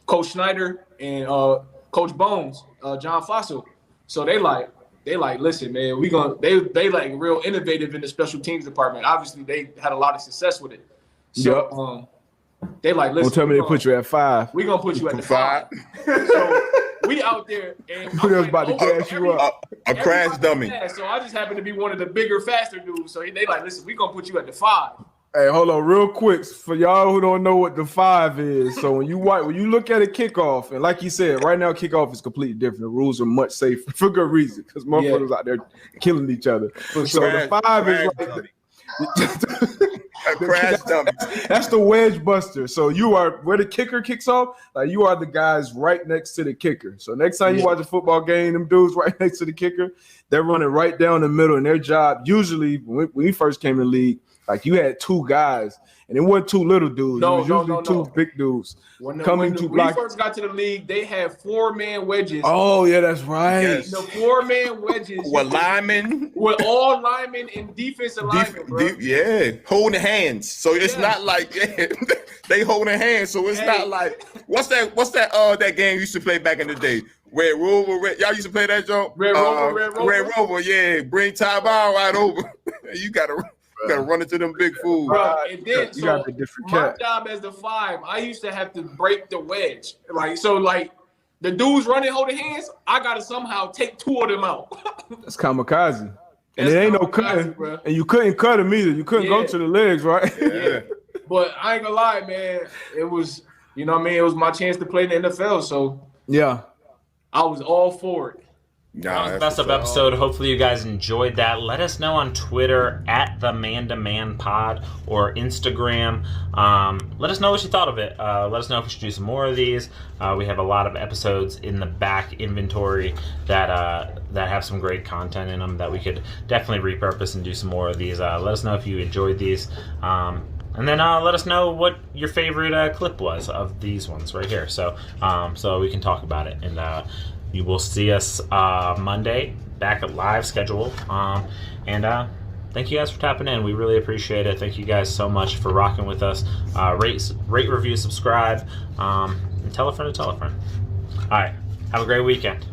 R: Coach Schneider and Coach Bones, John Fossil. So they like, listen, man, they like real innovative in the special teams department. Obviously, they had a lot of success with it. So they like, listen.
D: Don't tell me they put you at 5.
R: We're gonna put you at the 5. So we out there and
D: who else about to gas you up?
B: A crash dummy.
R: So I just happen to be one of the bigger, faster dudes. So they like, listen, we're gonna put you at the 5.
D: Hey, hold on, real quick for y'all who don't know what the 5 is. So when you look at a kickoff, and like you said, right now kickoff is completely different. The rules are much safer for good reason because motherfuckers out there killing each other. So the 5 is like
B: a crash dummy.
D: That's the wedge buster. So you are where the kicker kicks off. Like you are the guys right next to the kicker. So next time you watch a football game, them dudes right next to the kicker, they're running right down the middle. And their job usually when we first came in the league. Like you had 2 guys, and it wasn't 2 little dudes. It was usually 2 big dudes
R: when
D: to block.
R: we first got to the league, they had 4-man wedges.
D: Oh yeah, that's right.
R: Yes. The 4-man wedges
B: with linemen,
R: with all linemen and defensive linemen, bro.
B: Holding hands. So it's not like they holding hands. So it's not like what's that game you used to play back in the day? Red Rover, y'all used to play that joke?
R: Red Rover,
B: yeah. Bring Ty Ball right over. You gotta run into them big fools.
R: And then my job as the 5, I used to have to break the wedge. Like the dudes running holding hands, I gotta somehow take 2 of them out.
D: That's kamikaze. And it ain't no cutting. Bro. And you couldn't cut them either. You couldn't go to the legs, right?
R: Yeah. But I ain't gonna lie, man. It was, it was my chance to play in the NFL. So
D: yeah,
R: I was all for it.
A: That was the best of episode. Hopefully you guys enjoyed that. Let us know on Twitter at the Man to Man Pod or Instagram. Let us know what you thought of it. Let us know if we should do some more of these. We have a lot of episodes in the back inventory that have some great content in them that we could definitely repurpose and do some more of these. Let us know if you enjoyed these. And then let us know what your favorite clip was of these ones right here. So we can talk about it. And you will see us Monday, back at live schedule. And thank you guys for tapping in. We really appreciate it. Thank you guys so much for rocking with us. Rate, review, subscribe, and tell a friend to tell a friend. All right. Have a great weekend.